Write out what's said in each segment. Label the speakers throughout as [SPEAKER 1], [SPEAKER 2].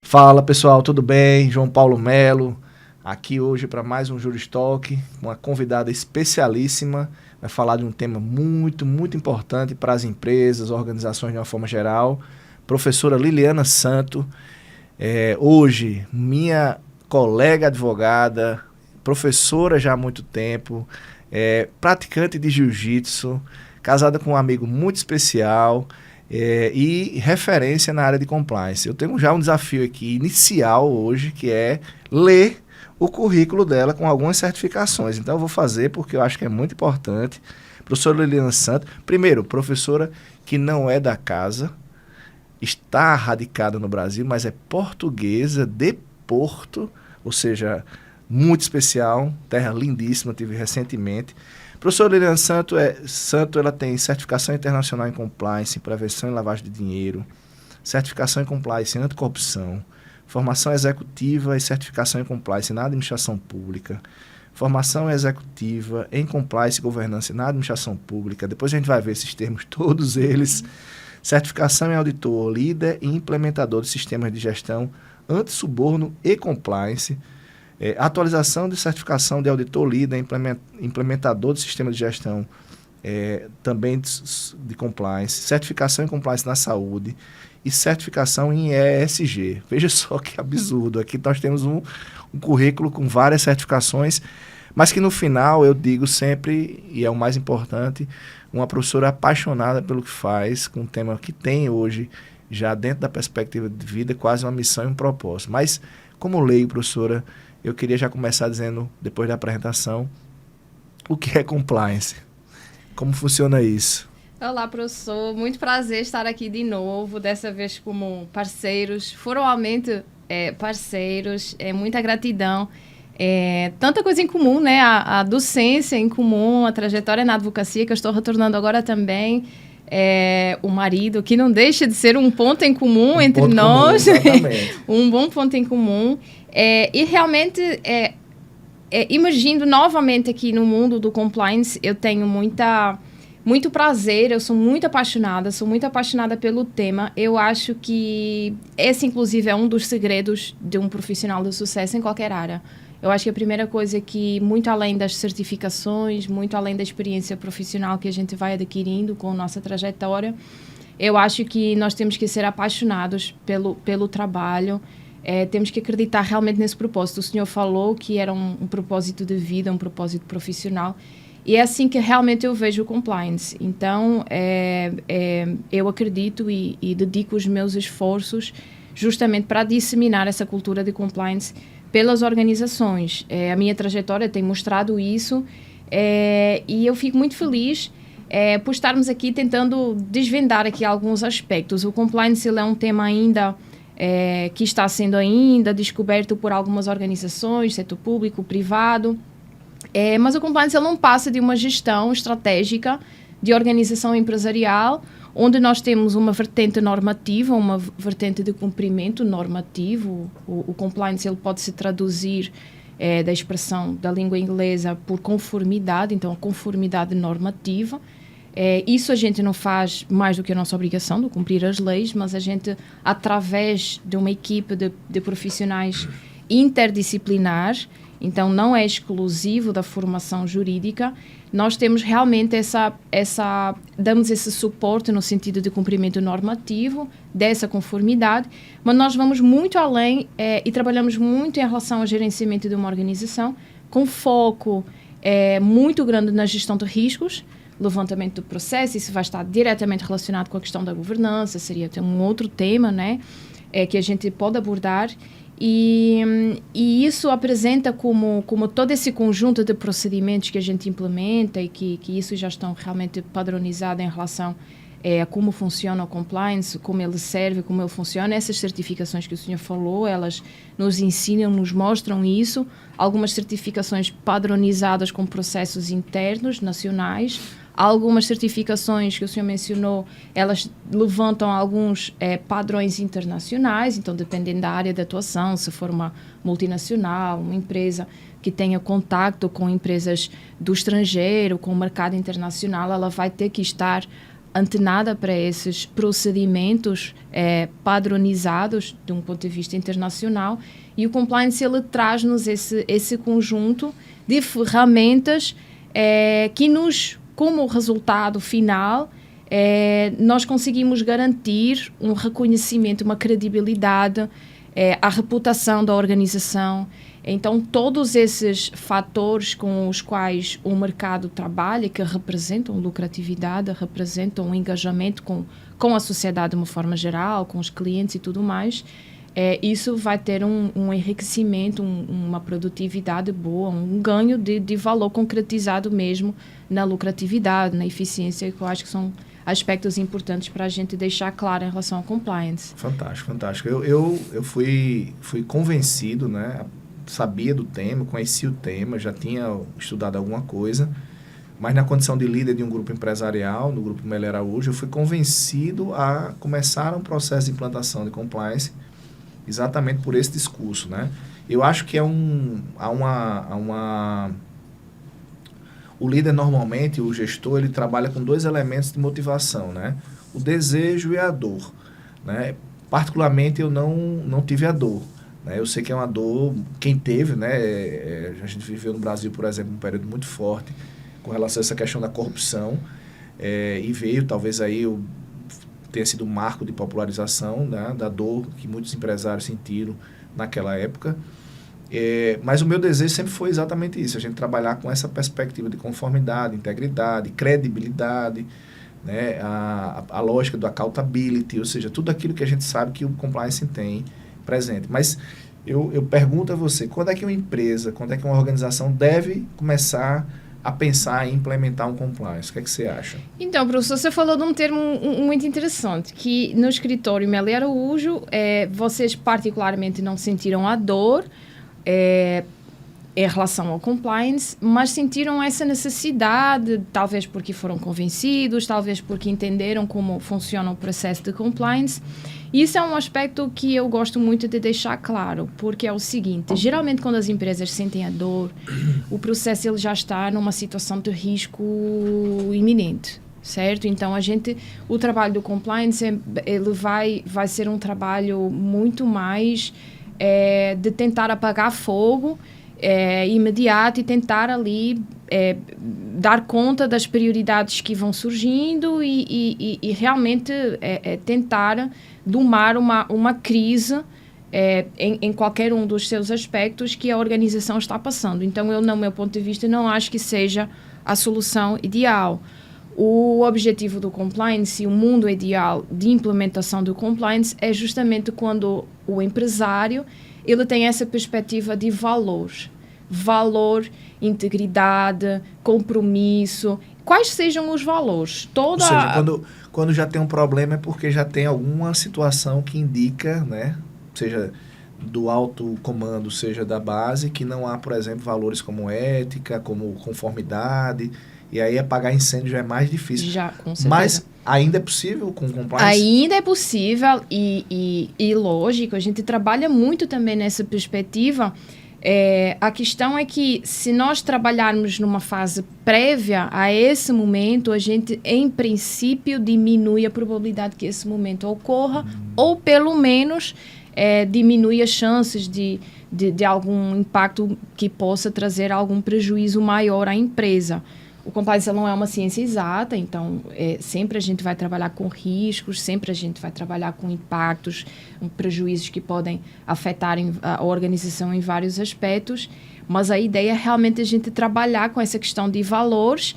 [SPEAKER 1] Fala pessoal, tudo bem? João Paulo Melo, aqui hoje para mais um Juris Talk, uma convidada especialíssima, vai falar de um tema muito importante para as empresas, organizações de uma forma geral. Professora Liliana Santo, hoje minha colega advogada, professora já há muito tempo, praticante de jiu-jitsu, casada com um amigo muito especial, e referência na área de compliance. Eu tenho já um desafio aqui inicial hoje, que é ler o currículo dela com algumas certificações. Então eu vou fazer porque eu acho que é muito importante. Professora Liliana Santos, primeiro, professora que não é da casa, está radicada no Brasil, mas é portuguesa de Porto, ou seja, muito especial, terra lindíssima, tive recentemente. Professora Liliana Santo, ela tem certificação internacional em compliance, em prevenção e lavagem de dinheiro, certificação em compliance em anticorrupção, formação executiva e certificação em compliance na administração pública, formação executiva em compliance e governança na administração pública. Depois a gente vai ver esses termos, todos eles. Certificação em auditor, líder e implementador de sistemas de gestão anti-suborno e compliance. Atualização de certificação de auditor líder, implementador de sistema de gestão, também de compliance, certificação em compliance na saúde e certificação em ESG. Veja só que absurdo, aqui nós temos um currículo com várias certificações, mas que no final eu digo sempre, e é o mais importante, uma professora apaixonada pelo que faz, com um tema que tem hoje, já dentro da perspectiva de vida, quase uma missão e um propósito. Mas, como leigo, professora, eu queria já começar dizendo, depois da apresentação, o que é compliance? Como funciona isso?
[SPEAKER 2] Olá, professor. Muito prazer estar aqui de novo, dessa vez como parceiros, formalmente parceiros. Muita gratidão. Tanta coisa em comum, né? A docência em comum, a trajetória na advocacia, que eu estou retornando agora também. O marido, que não deixa de ser um ponto em comum entre nós. Um bom ponto em comum. E realmente, emergindo novamente aqui no mundo do compliance, eu tenho muito prazer, eu sou muito apaixonada pelo tema. Eu acho que esse, inclusive, é um dos segredos de um profissional de sucesso em qualquer área. Eu acho que a primeira coisa é que, muito além das certificações, muito além da experiência profissional que a gente vai adquirindo com a nossa trajetória, eu acho que nós temos que ser apaixonados pelo trabalho, temos que acreditar realmente nesse propósito. O senhor falou que era um propósito de vida, um propósito profissional, e é assim que realmente eu vejo o compliance. Então, eu acredito e dedico os meus esforços justamente para disseminar essa cultura de compliance pelas organizações. A minha trajetória tem mostrado isso, e eu fico muito feliz por estarmos aqui tentando desvendar aqui alguns aspectos. O compliance ele é um tema ainda que está sendo ainda descoberto por algumas organizações, setor público, privado, mas o compliance ele não passa de uma gestão estratégica de organização empresarial, onde nós temos uma vertente normativa, uma vertente de cumprimento normativo. O compliance ele pode se traduzir da expressão da língua inglesa por conformidade, então conformidade normativa. Isso a gente não faz mais do que a nossa obrigação de cumprir as leis, mas a gente, através de uma equipe de profissionais interdisciplinares, então não é exclusivo da formação jurídica, nós temos realmente damos esse suporte no sentido de cumprimento normativo, dessa conformidade, mas nós vamos muito além e trabalhamos muito em relação ao gerenciamento de uma organização, com foco muito grande na gestão de riscos, levantamento do processo. Isso vai estar diretamente relacionado com a questão da governança, seria um outro tema, né, que a gente pode abordar. E isso apresenta como todo esse conjunto de procedimentos que a gente implementa e que isso já estão realmente padronizados em relação a como funciona o compliance, como ele serve, como ele funciona. Essas certificações que o senhor falou, elas nos ensinam, nos mostram isso. Algumas certificações padronizadas com processos internos, nacionais. Algumas certificações que o senhor mencionou, elas levantam alguns padrões internacionais, então dependendo da área de atuação, se for uma multinacional, uma empresa que tenha contato com empresas do estrangeiro, com o mercado internacional, ela vai ter que estar antenada para esses procedimentos padronizados de um ponto de vista internacional, e o compliance ele traz-nos esse conjunto de ferramentas que nos, como resultado final, nós conseguimos garantir um reconhecimento, uma credibilidade, a reputação da organização. Então, todos esses fatores com os quais o mercado trabalha, que representam lucratividade, representam o engajamento com a sociedade de uma forma geral, com os clientes e tudo mais, isso vai ter um enriquecimento, uma produtividade boa, um ganho de valor concretizado mesmo na lucratividade, na eficiência, que eu acho que são aspectos importantes para a gente deixar claro em relação ao compliance.
[SPEAKER 1] Fantástico, fantástico. Eu fui convencido, né? Sabia do tema, conhecia o tema, já tinha estudado alguma coisa, mas na condição de líder de um grupo empresarial, no Grupo Melo Araújo, eu fui convencido a começar um processo de implantação de compliance exatamente por esse discurso, né? Eu acho que o líder normalmente, o gestor, ele trabalha com 2 elementos de motivação, né? O desejo e a dor, né? Particularmente eu não tive a dor. Eu sei que é uma dor, quem teve, né? A gente viveu no Brasil, por exemplo, um período muito forte com relação a essa questão da corrupção, e veio, talvez aí, tenha sido um marco de popularização, né, da dor que muitos empresários sentiram naquela época. Mas o meu desejo sempre foi exatamente isso, a gente trabalhar com essa perspectiva de conformidade, integridade, credibilidade, né, a lógica do accountability, ou seja, tudo aquilo que a gente sabe que o compliance tem presente. Mas eu pergunto a você, quando é que uma empresa, quando é que uma organização deve começar a pensar em implementar um compliance? O que é que você acha?
[SPEAKER 2] Então, professor, você falou de um termo muito interessante, que no escritório Melo Araújo, vocês particularmente não sentiram a dor em relação ao compliance, mas sentiram essa necessidade, talvez porque foram convencidos, talvez porque entenderam como funciona o processo de compliance. E isso é um aspecto que eu gosto muito de deixar claro, porque é o seguinte, geralmente quando as empresas sentem a dor, o processo ele já está numa situação de risco iminente, certo? Então, o trabalho do compliance, ele vai ser um trabalho muito mais de tentar apagar fogo imediato e tentar ali dar conta das prioridades que vão surgindo e realmente tentar domar uma crise em qualquer um dos seus aspectos que a organização está passando. Então, eu, no meu ponto de vista, não acho que seja a solução ideal. O objetivo do compliance e o mundo ideal de implementação do compliance é justamente quando o empresário ele tem essa perspectiva de valor, integridade, compromisso, quais sejam os valores.
[SPEAKER 1] Ou seja, quando já tem um problema é porque já tem alguma situação que indica, né, seja do alto comando, seja da base, que não há, por exemplo, valores como ética, como conformidade, e aí apagar incêndio já é mais difícil.
[SPEAKER 2] Já, com certeza.
[SPEAKER 1] Mas ainda é possível com compliance?
[SPEAKER 2] Ainda é possível e lógico, a gente trabalha muito também nessa perspectiva. A questão é que se nós trabalharmos numa fase prévia a esse momento, a gente, em princípio, diminui a probabilidade que esse momento ocorra, ou pelo menos diminui as chances de algum impacto que possa trazer algum prejuízo maior à empresa. O compliance não é uma ciência exata, então sempre a gente vai trabalhar com riscos, sempre a gente vai trabalhar com impactos, prejuízos que podem afetar a organização em vários aspectos, mas a ideia é realmente a gente trabalhar com essa questão de valores,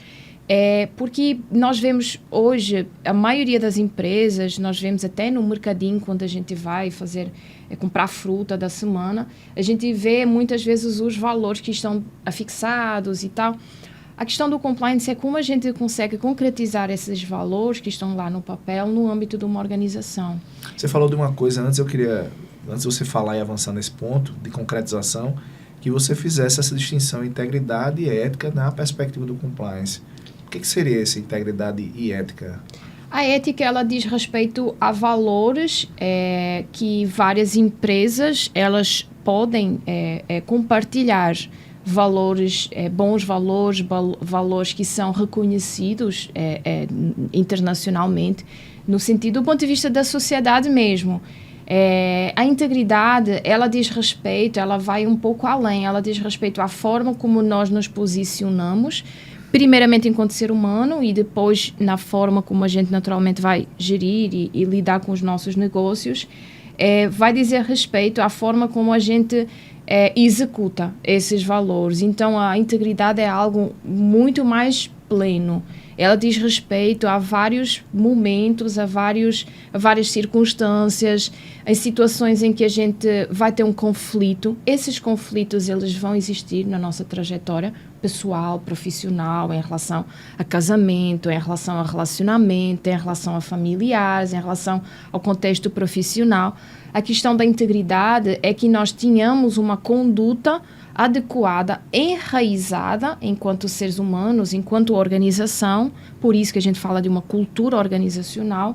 [SPEAKER 2] porque nós vemos hoje, a maioria das empresas, nós vemos até no mercadinho, quando a gente vai comprar fruta da semana, a gente vê muitas vezes os valores que estão afixados e tal. A questão do compliance é como a gente consegue concretizar esses valores que estão lá no papel no âmbito de uma organização.
[SPEAKER 1] Você falou de uma coisa, antes de você falar e avançar nesse ponto de concretização, que você fizesse essa distinção integridade e ética na perspectiva do compliance. O que seria essa integridade e ética?
[SPEAKER 2] A ética, ela diz respeito a valores que várias empresas elas podem compartilhar valores, bons valores, valores que são reconhecidos internacionalmente, no sentido do ponto de vista da sociedade mesmo. A integridade, ela diz respeito, ela vai um pouco além, ela diz respeito à forma como nós nos posicionamos, primeiramente enquanto ser humano e depois na forma como a gente naturalmente vai gerir e lidar com os nossos negócios. Vai dizer respeito à forma como a gente executa esses valores. Então, a integridade é algo muito mais pleno. Ela diz respeito a vários momentos, a várias circunstâncias, em situações em que a gente vai ter um conflito. Esses conflitos, eles vão existir na nossa trajetória pessoal, profissional, em relação a casamento, em relação a relacionamento, em relação a familiares, em relação ao contexto profissional. A questão da integridade é que nós tenhamos uma conduta adequada, enraizada enquanto seres humanos, enquanto organização, por isso que a gente fala de uma cultura organizacional,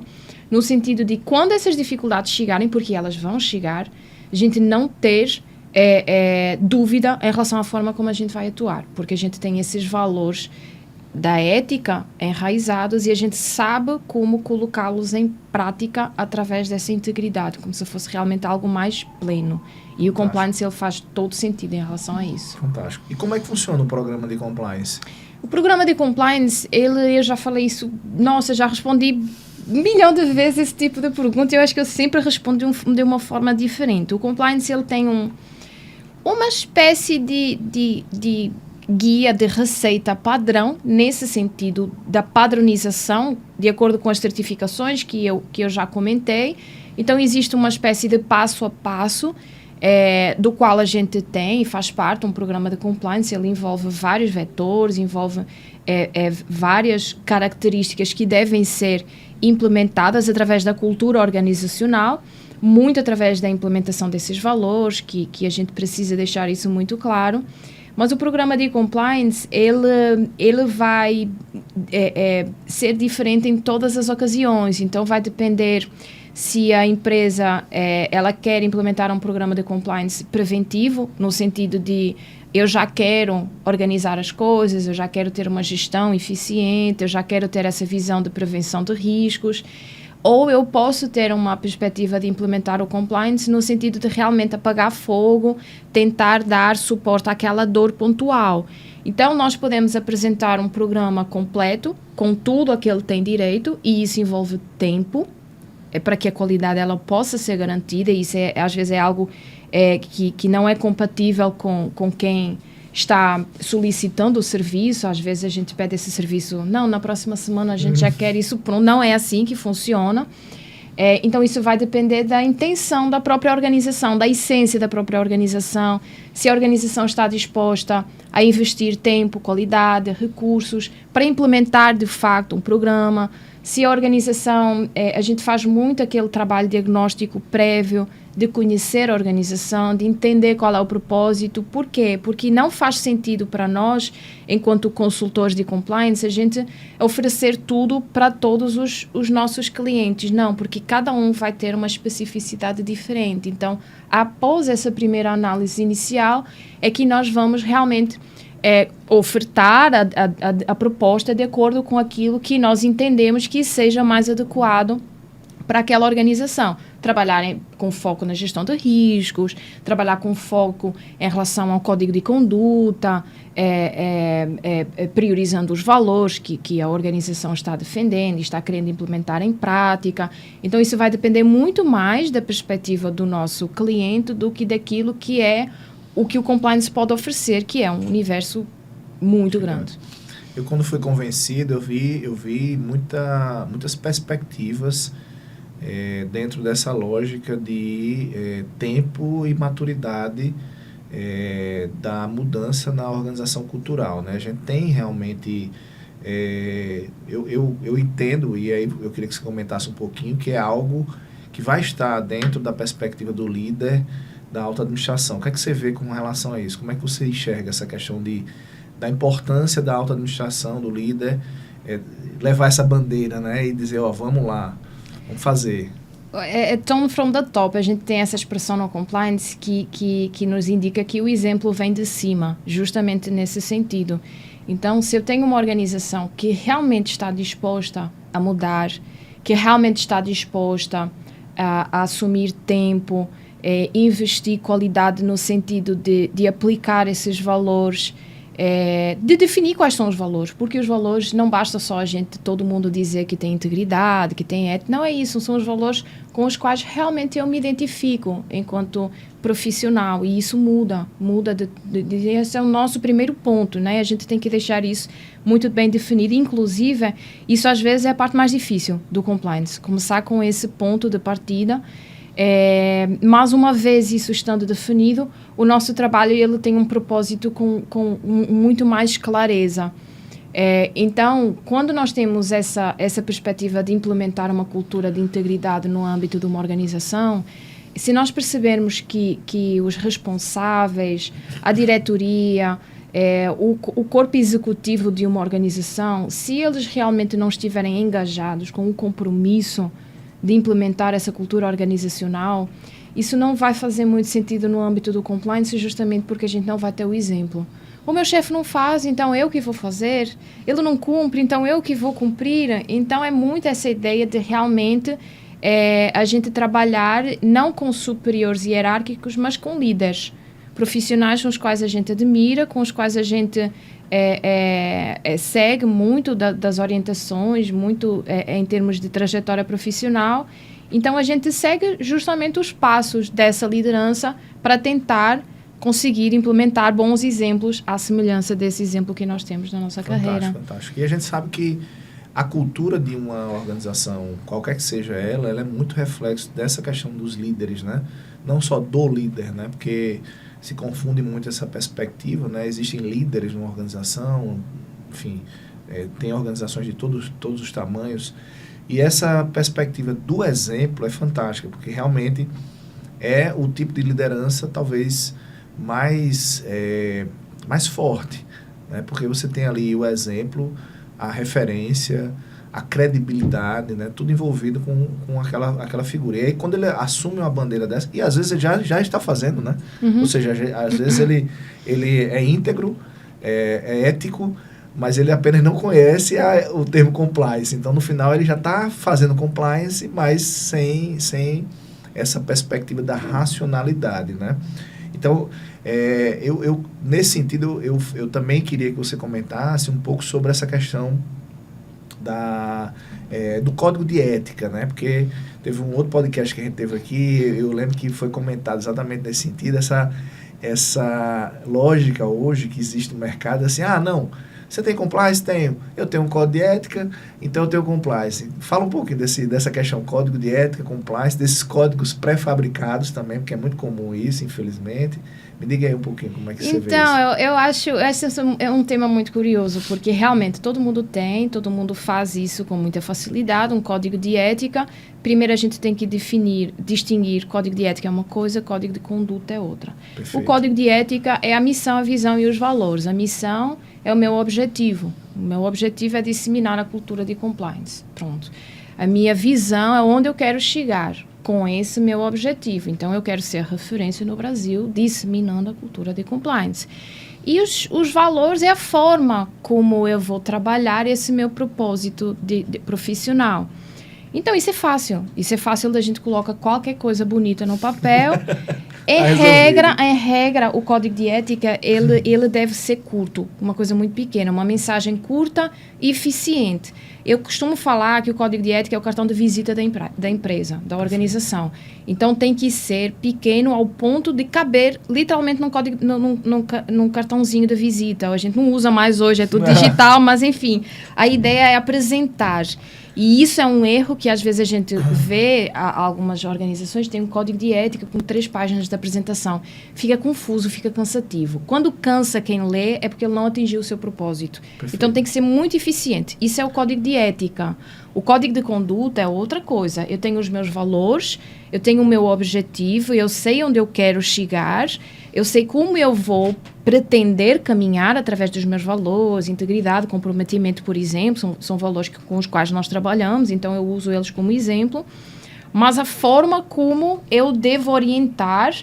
[SPEAKER 2] no sentido de quando essas dificuldades chegarem, porque elas vão chegar, a gente não ter dúvida em relação à forma como a gente vai atuar, porque a gente tem esses valores da ética enraizados e a gente sabe como colocá-los em prática através dessa integridade, como se fosse realmente algo mais pleno. E o compliance, ele faz todo sentido em relação a isso.
[SPEAKER 1] Fantástico. E como é que funciona o programa de compliance?
[SPEAKER 2] O programa de compliance, eu já falei isso, já respondi 1 milhão de vezes esse tipo de pergunta, eu acho que eu sempre respondo de uma forma diferente. O compliance, ele tem uma espécie de guia de receita padrão, nesse sentido da padronização, de acordo com as certificações que eu já comentei. Então, existe uma espécie de passo a passo, do qual a gente tem e faz parte um programa de compliance. Ele envolve vários vetores, envolve várias características que devem ser implementadas através da cultura organizacional, muito através da implementação desses valores, que a gente precisa deixar isso muito claro. Mas o programa de compliance, ele vai ser diferente em todas as ocasiões. Então, vai depender se a empresa ela quer implementar um programa de compliance preventivo, no sentido de eu já quero organizar as coisas, eu já quero ter uma gestão eficiente, eu já quero ter essa visão de prevenção de riscos. Ou eu posso ter uma perspectiva de implementar o compliance no sentido de realmente apagar fogo, tentar dar suporte àquela dor pontual. Então, nós podemos apresentar um programa completo, com tudo a que ele tem direito, e isso envolve tempo, para que a qualidade ela possa ser garantida, e isso às vezes é algo que não é compatível com quem está solicitando o serviço. Às vezes a gente pede esse serviço, não, na próxima semana a gente já quer isso pronto. Não é assim que funciona. Então, isso vai depender da intenção da própria organização, da essência da própria organização, se a organização está disposta a investir tempo, qualidade, recursos para implementar, de facto, um programa. Se a organização, a gente faz muito aquele trabalho diagnóstico prévio, de conhecer a organização, de entender qual é o propósito. Por quê? Porque não faz sentido para nós, enquanto consultores de compliance, a gente oferecer tudo para todos os nossos clientes. Não, porque cada um vai ter uma especificidade diferente. Então, após essa primeira análise inicial, é que nós vamos realmente ofertar a proposta de acordo com aquilo que nós entendemos que seja mais adequado para aquela organização. Trabalhar com foco na gestão de riscos, trabalhar com foco em relação ao código de conduta, priorizando os valores que a organização está defendendo e está querendo implementar em prática. Então, isso vai depender muito mais da perspectiva do nosso cliente do que daquilo que é o que o compliance pode oferecer, que é um universo muito grande.
[SPEAKER 1] Eu, quando fui convencido, eu vi muitas perspectivas dentro dessa lógica de tempo e maturidade da mudança na organização cultural, né? A gente tem realmente... eu entendo, e aí eu queria que você comentasse um pouquinho, que é algo que vai estar dentro da perspectiva do líder da alta administração. O que é que você vê com relação a isso? Como é que você enxerga essa questão da importância da alta administração, do líder, levar essa bandeira, né? E dizer, vamos lá, vamos fazer.
[SPEAKER 2] É tone from the top. A gente tem essa expressão no compliance que nos indica que o exemplo vem de cima, justamente nesse sentido. Então, se eu tenho uma organização que realmente está disposta a mudar, que realmente está disposta a assumir tempo, investir qualidade no sentido de aplicar esses valores, de definir quais são os valores, porque os valores não basta só todo mundo dizer que tem integridade, que tem ética, não é isso, são os valores com os quais realmente eu me identifico enquanto profissional, e isso muda, esse é o nosso primeiro ponto, né? A gente tem que deixar isso muito bem definido, inclusive, isso às vezes é a parte mais difícil do compliance, começar com esse ponto de partida. Mas uma vez isso estando definido, o nosso trabalho ele tem um propósito com muito mais clareza. Então, quando nós temos essa perspectiva de implementar uma cultura de integridade no âmbito de uma organização, se nós percebermos que os responsáveis, a diretoria, o corpo executivo de uma organização, se eles realmente não estiverem engajados com o compromisso de implementar essa cultura organizacional, isso não vai fazer muito sentido no âmbito do compliance, justamente porque a gente não vai ter o exemplo. O meu chefe não faz, então eu que vou fazer. Ele não cumpre, então eu que vou cumprir. Então é muito essa ideia de realmente a gente trabalhar não com superiores hierárquicos, mas com líderes profissionais com os quais a gente admira, com os quais a gente segue muito das orientações, muito em termos de trajetória profissional. Então, a gente segue justamente os passos dessa liderança para tentar conseguir implementar bons exemplos à semelhança desse exemplo que nós temos na nossa carreira.
[SPEAKER 1] Fantástico. E a gente sabe que a cultura de uma organização, qualquer que seja ela é muito reflexo dessa questão dos líderes, né? Não só do líder, né? Porque se confunde muito essa perspectiva, né? Existem líderes numa organização, enfim, tem organizações de todos os tamanhos, e essa perspectiva do exemplo é fantástica, porque realmente é o tipo de liderança talvez mais forte, né? Porque você tem ali o exemplo, a referência, a credibilidade, né? Tudo envolvido com aquela figura. E aí, quando ele assume uma bandeira dessa, e às vezes ele já está fazendo, né? Ou seja, às vezes ele é íntegro, é ético, mas ele apenas não conhece o termo compliance. Então, no final, ele já está fazendo compliance, mas sem essa perspectiva da racionalidade, né? Então, eu nesse sentido, eu também queria que você comentasse um pouco sobre essa questão do código de ética, né? Porque teve um outro podcast que a gente teve aqui, eu lembro que foi comentado exatamente nesse sentido, essa lógica hoje que existe no mercado, assim, não, você tem compliance? Tenho. Eu tenho um código de ética, então eu tenho compliance. Fala um pouquinho dessa questão, código de ética, compliance, desses códigos pré-fabricados também, porque é muito comum isso, infelizmente. Me diga aí um pouquinho como é que você vê isso.
[SPEAKER 2] Então, eu acho, esse é um tema muito curioso, porque realmente todo mundo faz isso com muita facilidade, um código de ética. Primeiro a gente tem que distinguir, código de ética é uma coisa, código de conduta é outra. Perfeito. O código de ética é a missão, a visão e os valores. A missão é o meu objetivo. O meu objetivo é disseminar a cultura de compliance. Pronto. A minha visão é onde eu quero chegar com esse meu objetivo. Então, eu quero ser referência no Brasil, disseminando a cultura de compliance. E os valores é a forma como eu vou trabalhar esse meu propósito de profissional. Então, isso é fácil. Isso é fácil, da gente coloca qualquer coisa bonita no papel. Em regra, o código de ética, ele deve ser curto. Uma coisa muito pequena, uma mensagem curta e eficiente. Eu costumo falar que o código de ética é o cartão de visita da empresa, da organização. Então, tem que ser pequeno ao ponto de caber literalmente num cartãozinho de visita. A gente não usa mais hoje, é tudo digital, mas enfim, a ideia é apresentar. E isso é um erro que às vezes a gente vê, algumas organizações têm um código de ética com 3 páginas de apresentação. Fica confuso, fica cansativo. Quando cansa quem lê, é porque ele não atingiu o seu propósito. Perfeito. Então tem que ser muito eficiente. Isso é o código de ética. O código de conduta é outra coisa. Eu tenho os meus valores, eu tenho o meu objetivo, eu sei onde eu quero chegar, eu sei como eu vou pretender caminhar através dos meus valores, integridade, comprometimento, por exemplo, são valores com os quais nós trabalhamos, então eu uso eles como exemplo. mas a forma como eu devo orientar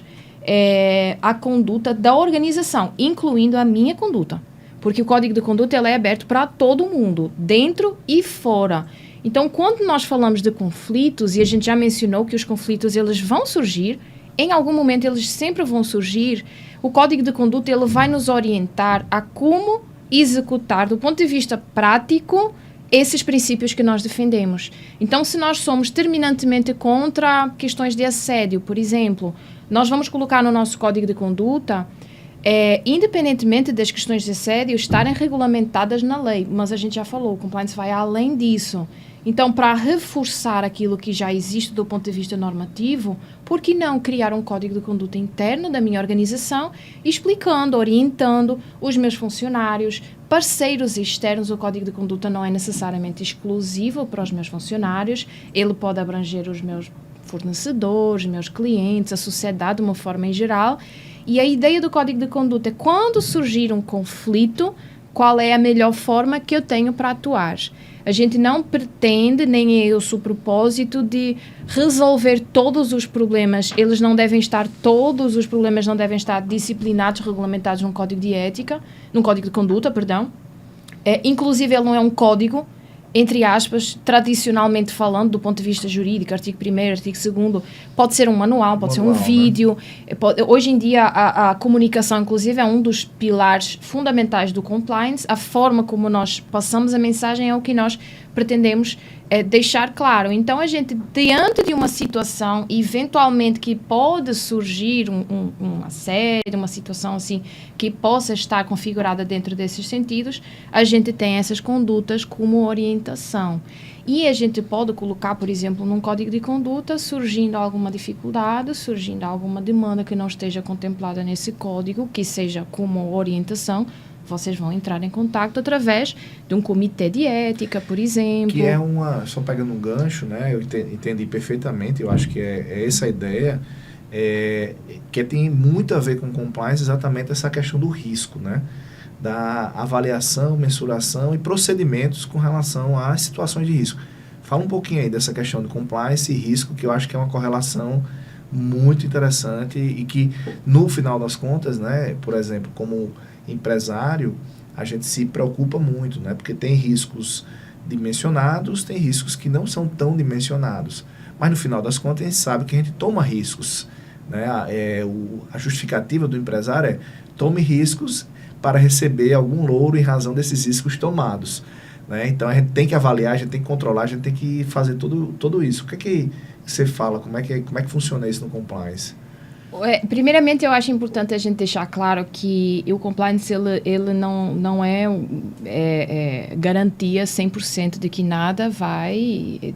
[SPEAKER 2] a conduta da organização, incluindo a minha conduta. Porque o código de conduta ele é aberto para todo mundo, dentro e fora. Então, quando nós falamos de conflitos, e a gente já mencionou que os conflitos eles vão surgir, em algum momento eles sempre vão surgir, o código de conduta ele vai nos orientar a como executar, do ponto de vista prático, esses princípios que nós defendemos. Então, se nós somos terminantemente contra questões de assédio, por exemplo, nós vamos colocar no nosso código de conduta, independentemente das questões de assédio estarem regulamentadas na lei, mas a gente já falou, o compliance vai além disso. Então, para reforçar aquilo que já existe do ponto de vista normativo, por que não criar um código de conduta interno da minha organização, explicando, orientando os meus funcionários, parceiros externos? O código de conduta não é necessariamente exclusivo para os meus funcionários, ele pode abranger os meus fornecedores, meus clientes, a sociedade de uma forma em geral. E a ideia do código de conduta é quando surgir um conflito, qual é a melhor forma que eu tenho para atuar. A gente não pretende, nem é esse o propósito de resolver todos os problemas. Todos os problemas não devem estar disciplinados, regulamentados num código de ética, num código de conduta, perdão. Inclusive, ele não é um código, entre aspas, tradicionalmente falando, do ponto de vista jurídico, artigo 1º, artigo 2º, pode ser um manual, pode ser um vídeo. Né? Hoje em dia, a comunicação, inclusive, é um dos pilares fundamentais do compliance. A forma como nós passamos a mensagem é o que nós pretendemos deixar claro. Então, a gente, diante de uma situação, eventualmente, que pode surgir uma série, uma situação assim, que possa estar configurada dentro desses sentidos, a gente tem essas condutas como orientação. E a gente pode colocar, por exemplo, num código de conduta, surgindo alguma dificuldade, surgindo alguma demanda que não esteja contemplada nesse código, que seja como orientação, vocês vão entrar em contato através de um comitê de ética, por exemplo.
[SPEAKER 1] Que é só pegando um gancho, né? Eu entendi perfeitamente, eu acho que é essa a ideia, que tem muito a ver com compliance, exatamente essa questão do risco, né? Da avaliação, mensuração e procedimentos com relação às situações de risco. Fala um pouquinho aí dessa questão de compliance e risco, que eu acho que é uma correlação muito interessante e que, no final das contas, né, por exemplo, como empresário, a gente se preocupa muito, né, porque tem riscos dimensionados, tem riscos que não são tão dimensionados. Mas, no final das contas, a gente sabe que a gente toma riscos. Né? A justificativa do empresário é tome riscos para receber algum louro em razão desses riscos tomados. Né? Então, a gente tem que avaliar, a gente tem que controlar, a gente tem que fazer tudo isso. O que é que você fala? Como é que funciona isso no compliance?
[SPEAKER 2] Primeiramente, eu acho importante a gente deixar claro que o compliance ele não é garantia 100% de que nada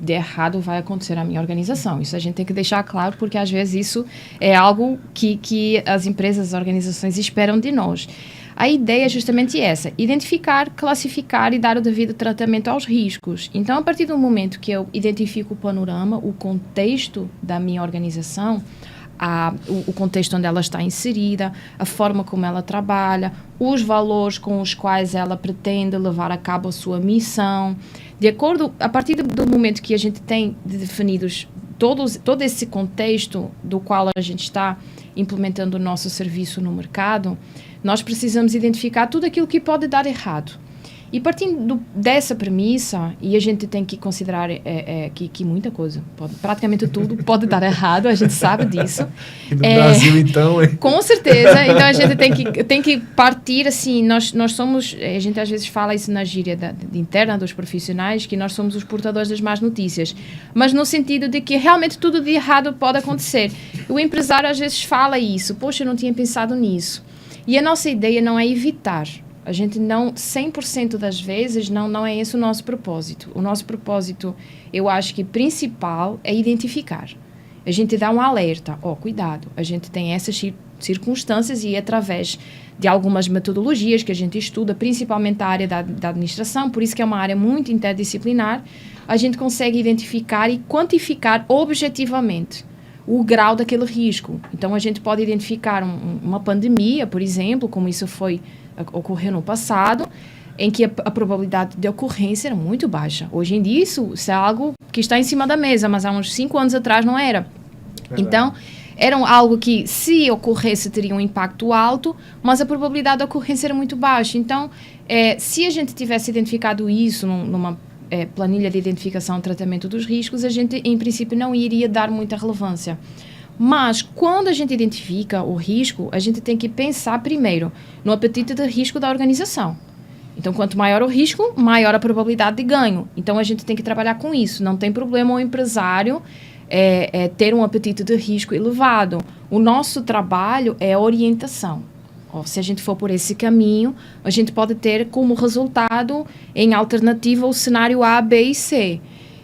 [SPEAKER 2] de errado vai acontecer na minha organização. Isso a gente tem que deixar claro, porque às vezes isso é algo que as empresas, as organizações esperam de nós. A ideia é justamente essa: identificar, classificar e dar o devido tratamento aos riscos. Então, a partir do momento que eu identifico o panorama, o contexto da minha organização, o contexto onde ela está inserida, a forma como ela trabalha, os valores com os quais ela pretende levar a cabo a sua missão. A partir do momento que a gente tem definidos todo esse contexto do qual a gente está implementando o nosso serviço no mercado, nós precisamos identificar tudo aquilo que pode dar errado. E partindo dessa premissa, e a gente tem que considerar que muita coisa, praticamente tudo pode dar errado, a gente sabe disso.
[SPEAKER 1] E no Brasil, então...
[SPEAKER 2] Com certeza. Então, a gente tem que partir, assim, nós somos, a gente às vezes fala isso na gíria interna dos profissionais, que nós somos os portadores das más notícias. Mas no sentido de que realmente tudo de errado pode acontecer. O empresário às vezes fala isso: poxa, eu não tinha pensado nisso. E a nossa ideia não é evitar. A gente não, 100% das vezes, não é esse o nosso propósito. O nosso propósito, eu acho que principal, é identificar. A gente dá um alerta: cuidado, a gente tem essas circunstâncias, e através de algumas metodologias que a gente estuda, principalmente a área da administração, por isso que é uma área muito interdisciplinar, a gente consegue identificar e quantificar objetivamente o grau daquele risco. Então, a gente pode identificar uma pandemia, por exemplo, como isso ocorreu no passado, em que a probabilidade de ocorrência era muito baixa. Hoje em dia, isso é algo que está em cima da mesa, mas há uns 5 anos atrás não era. Verdade. Então, era algo que, se ocorresse, teria um impacto alto, mas a probabilidade de ocorrência era muito baixa. Então, se a gente tivesse identificado isso numa planilha de identificação e tratamento dos riscos, a gente, em princípio, não iria dar muita relevância. Mas, quando a gente identifica o risco, a gente tem que pensar primeiro no apetite de risco da organização. Então, quanto maior o risco, maior a probabilidade de ganho. Então, a gente tem que trabalhar com isso. Não tem problema o empresário ter um apetite de risco elevado. O nosso trabalho é a orientação. Se a gente for por esse caminho, a gente pode ter como resultado, em alternativa, o cenário A, B e C.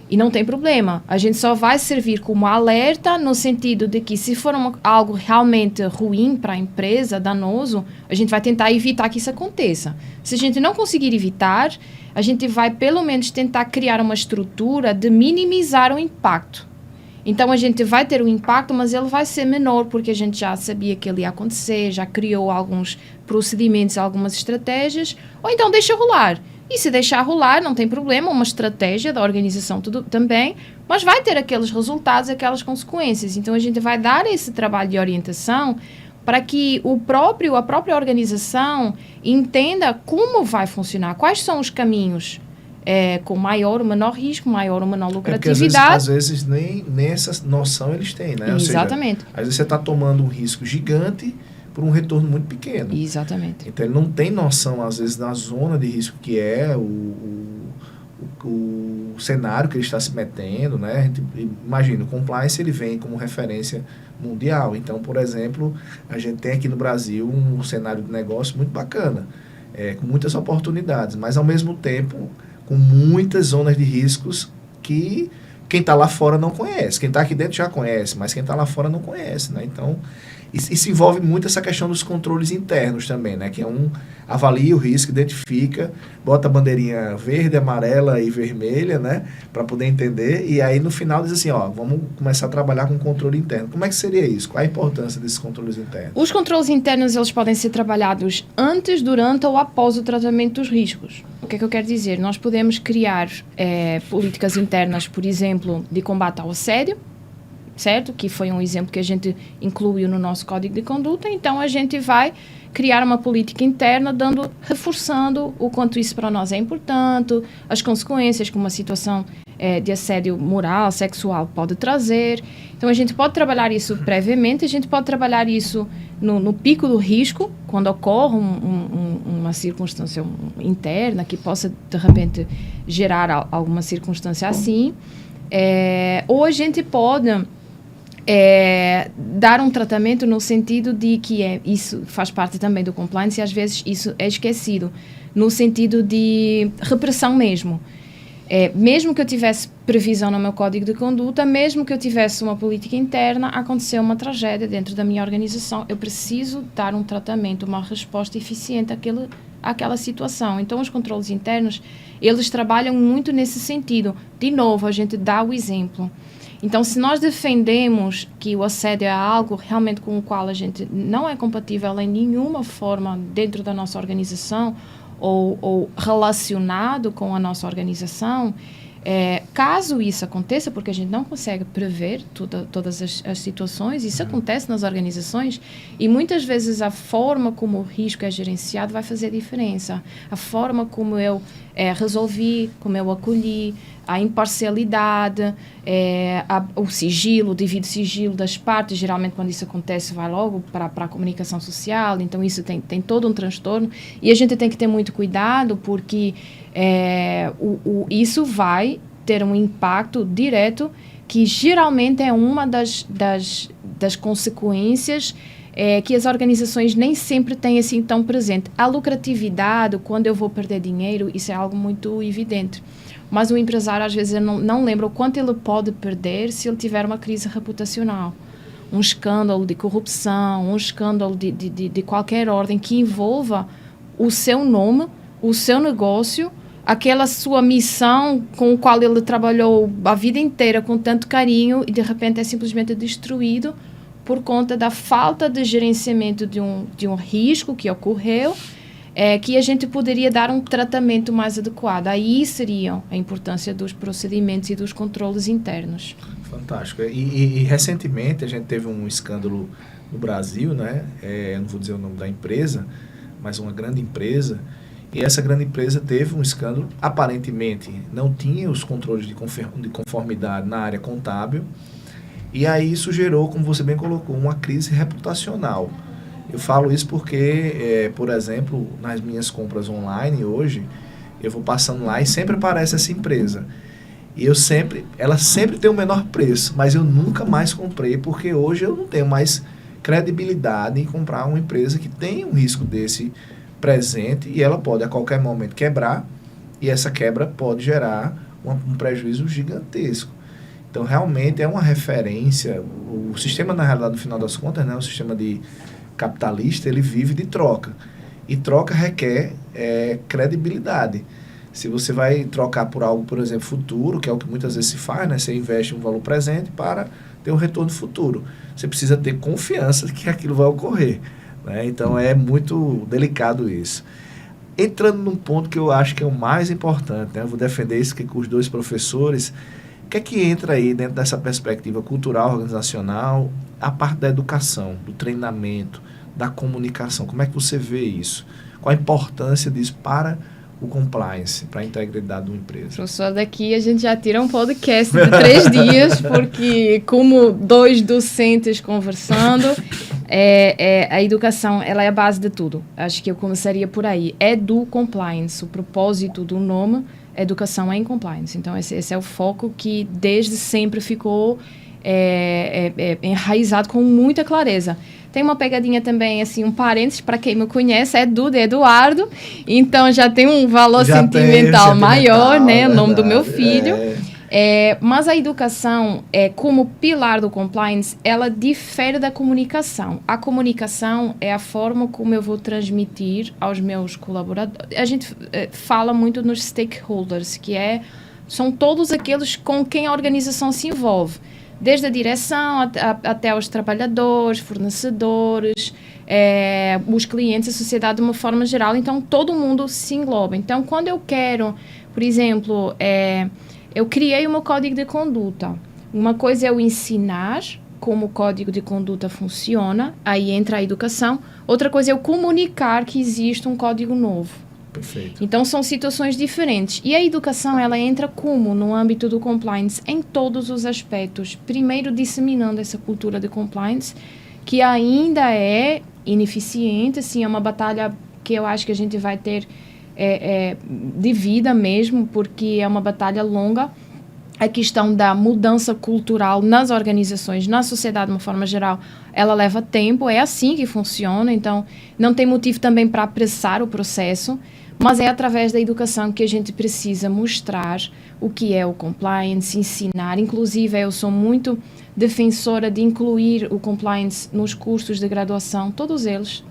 [SPEAKER 2] E não tem problema. A gente só vai servir como alerta no sentido de que, se for algo realmente ruim para a empresa, danoso, a gente vai tentar evitar que isso aconteça. Se a gente não conseguir evitar, a gente vai, pelo menos, tentar criar uma estrutura de minimizar o impacto. Então, a gente vai ter um impacto, mas ele vai ser menor, porque a gente já sabia que ele ia acontecer, já criou alguns procedimentos, algumas estratégias, ou então deixa rolar. E se deixar rolar, não tem problema, uma estratégia da organização também, mas vai ter aqueles resultados, aquelas consequências. Então, a gente vai dar esse trabalho de orientação para que a própria organização entenda como vai funcionar, quais são os caminhos com maior ou menor risco, maior ou menor lucratividade.
[SPEAKER 1] Às vezes nem essa noção eles têm, né?
[SPEAKER 2] Exatamente.
[SPEAKER 1] Ou seja, às vezes você está tomando um risco gigante por um retorno muito pequeno.
[SPEAKER 2] Exatamente.
[SPEAKER 1] Então, ele não tem noção, às vezes, da zona de risco que é o cenário que ele está se metendo, né? A gente imagina, o compliance, ele vem como referência mundial. Então, por exemplo, a gente tem aqui no Brasil um cenário de negócio muito bacana, com muitas oportunidades, mas, ao mesmo tempo, com muitas zonas de riscos que quem está lá fora não conhece. Quem está aqui dentro já conhece, mas quem está lá fora não conhece, né? Então, isso envolve muito essa questão dos controles internos também, né? Que avalia o risco, identifica, bota a bandeirinha verde, amarela e vermelha, né? Para poder entender. E aí, no final, diz assim, vamos começar a trabalhar com controle interno. Como é que seria isso? Qual a importância desses controles internos?
[SPEAKER 2] Os controles internos, eles podem ser trabalhados antes, durante ou após o tratamento dos riscos. O que é que eu quero dizer? Nós podemos criar políticas internas, por exemplo, de combate ao assédio, certo? Que foi um exemplo que a gente incluiu no nosso código de conduta. Então, a gente vai criar uma política interna, reforçando o quanto isso para nós é importante, as consequências que uma situação de assédio moral, sexual pode trazer. Então, a gente pode trabalhar isso previamente, a gente pode trabalhar isso no pico do risco, quando ocorre uma circunstância interna que possa, de repente, gerar alguma circunstância assim. Ou a gente pode dar um tratamento no sentido de que isso faz parte também do compliance e às vezes isso é esquecido, no sentido de repressão mesmo. Mesmo que eu tivesse previsão no meu código de conduta, mesmo que eu tivesse uma política interna, aconteceu uma tragédia dentro da minha organização, eu preciso dar um tratamento, uma resposta eficiente àquela situação. Então, os controles internos, eles trabalham muito nesse sentido. De novo, a gente dá o exemplo. Então, se nós defendemos que o assédio é algo realmente com o qual a gente não é compatível em nenhuma forma dentro da nossa organização ou relacionado com a nossa organização, caso isso aconteça, porque a gente não consegue prever todas as situações, isso acontece nas organizações e muitas vezes a forma como o risco é gerenciado vai fazer diferença. A forma como eu resolvi, como eu acolhi, a imparcialidade, o sigilo, o devido sigilo das partes, geralmente quando isso acontece vai logo para a comunicação social, então isso tem todo um transtorno e a gente tem que ter muito cuidado porque isso vai ter um impacto direto que geralmente é uma das consequências que as organizações nem sempre têm assim tão presente. A lucratividade, quando eu vou perder dinheiro, isso é algo muito evidente. Mas o empresário, às vezes, não lembra o quanto ele pode perder se ele tiver uma crise reputacional. Um escândalo de corrupção, um escândalo de qualquer ordem que envolva o seu nome, o seu negócio, aquela sua missão com a qual ele trabalhou a vida inteira com tanto carinho e, de repente, é simplesmente destruído por conta da falta de gerenciamento de um risco que ocorreu que a gente poderia dar um tratamento mais adequado. Aí seria a importância dos procedimentos e dos controles internos.
[SPEAKER 1] Fantástico. E recentemente a gente teve um escândalo no Brasil, né? Eu não vou dizer o nome da empresa, mas uma grande empresa. E essa grande empresa teve um escândalo, aparentemente não tinha os controles de conformidade na área contábil. E aí isso gerou, como você bem colocou, uma crise reputacional. Eu falo isso porque, por exemplo, nas minhas compras online hoje, eu vou passando lá e sempre aparece essa empresa. E ela sempre tem o menor preço, mas eu nunca mais comprei, porque hoje eu não tenho mais credibilidade em comprar uma empresa que tem um risco desse presente e ela pode a qualquer momento quebrar, e essa quebra pode gerar um prejuízo gigantesco. Então, realmente é uma referência. O sistema, na realidade, no final das contas, né, o sistema capitalista, ele vive de troca. E troca requer credibilidade. Se você vai trocar por algo, por exemplo, futuro, que é o que muitas vezes se faz, né? Você investe um valor presente para ter um retorno futuro. Você precisa ter confiança de que aquilo vai ocorrer, né? Então, é muito delicado isso. Entrando num ponto que eu acho que é o mais importante, né? Eu vou defender isso aqui com os dois professores. O que é que entra aí dentro dessa perspectiva cultural, organizacional, a parte da educação, do treinamento, da comunicação? Como é que você vê isso? Qual a importância disso para o compliance, para a integridade de uma empresa?
[SPEAKER 2] Professor, daqui a gente já tira um podcast de 3 dias, porque como 2 docentes conversando, a educação ela é a base de tudo. Acho que eu começaria por aí. Compliance, o propósito do nome, educação em compliance. Então, esse é o foco que desde sempre ficou enraizado com muita clareza. Tem uma pegadinha também, assim, um parênteses, para quem me conhece, é de Eduardo, então já tem um valor sentimental maior, né, o nome do meu filho. Mas a educação, como pilar do compliance, ela difere da comunicação. A comunicação é a forma como eu vou transmitir aos meus colaboradores. A gente fala muito nos stakeholders, são todos aqueles com quem a organização se envolve. Desde a direção até os trabalhadores, fornecedores, os clientes, a sociedade de uma forma geral. Então, todo mundo se engloba. Então, quando eu quero, por exemplo, eu criei o meu código de conduta. Uma coisa é eu ensinar como o código de conduta funciona, aí entra a educação. Outra coisa é eu comunicar que existe um código novo.
[SPEAKER 1] Perfeito.
[SPEAKER 2] Então, são situações diferentes. E a educação, ela entra como no âmbito do compliance? Em todos os aspectos. Primeiro, disseminando essa cultura de compliance, que ainda é ineficiente, assim, é uma batalha que eu acho que a gente vai ter de vida mesmo, porque é uma batalha longa. A questão da mudança cultural nas organizações, na sociedade de uma forma geral, ela leva tempo, é assim que funciona, então não tem motivo também para apressar o processo, mas é através da educação que a gente precisa mostrar o que é o compliance, ensinar. Inclusive, eu sou muito defensora de incluir o compliance nos cursos de graduação, todos eles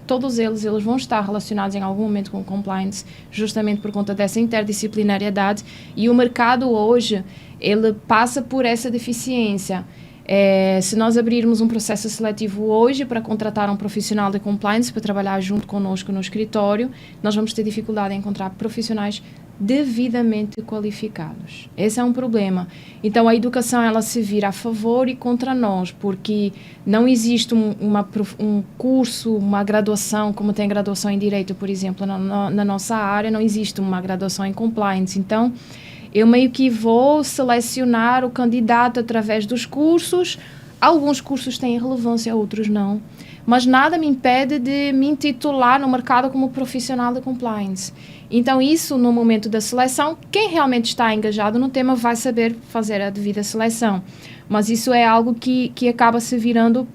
[SPEAKER 2] vão estar relacionados em algum momento com o compliance, justamente por conta dessa interdisciplinariedade, e o mercado hoje, ele passa por essa deficiência. Se nós abrirmos um processo seletivo hoje para contratar um profissional de compliance para trabalhar junto conosco no escritório, nós vamos ter dificuldade em encontrar profissionais devidamente qualificados. Esse é um problema. Então, a educação, ela se vira a favor e contra nós, porque não existe um curso, uma graduação, como tem graduação em Direito, por exemplo, na nossa área, não existe uma graduação em Compliance. Então, eu meio que vou selecionar o candidato através dos cursos. Alguns cursos têm relevância, outros não. Mas nada me impede de me intitular no mercado como profissional de compliance. Então, isso, no momento da seleção, quem realmente está engajado no tema vai saber fazer a devida seleção. Mas isso é algo que acaba se virando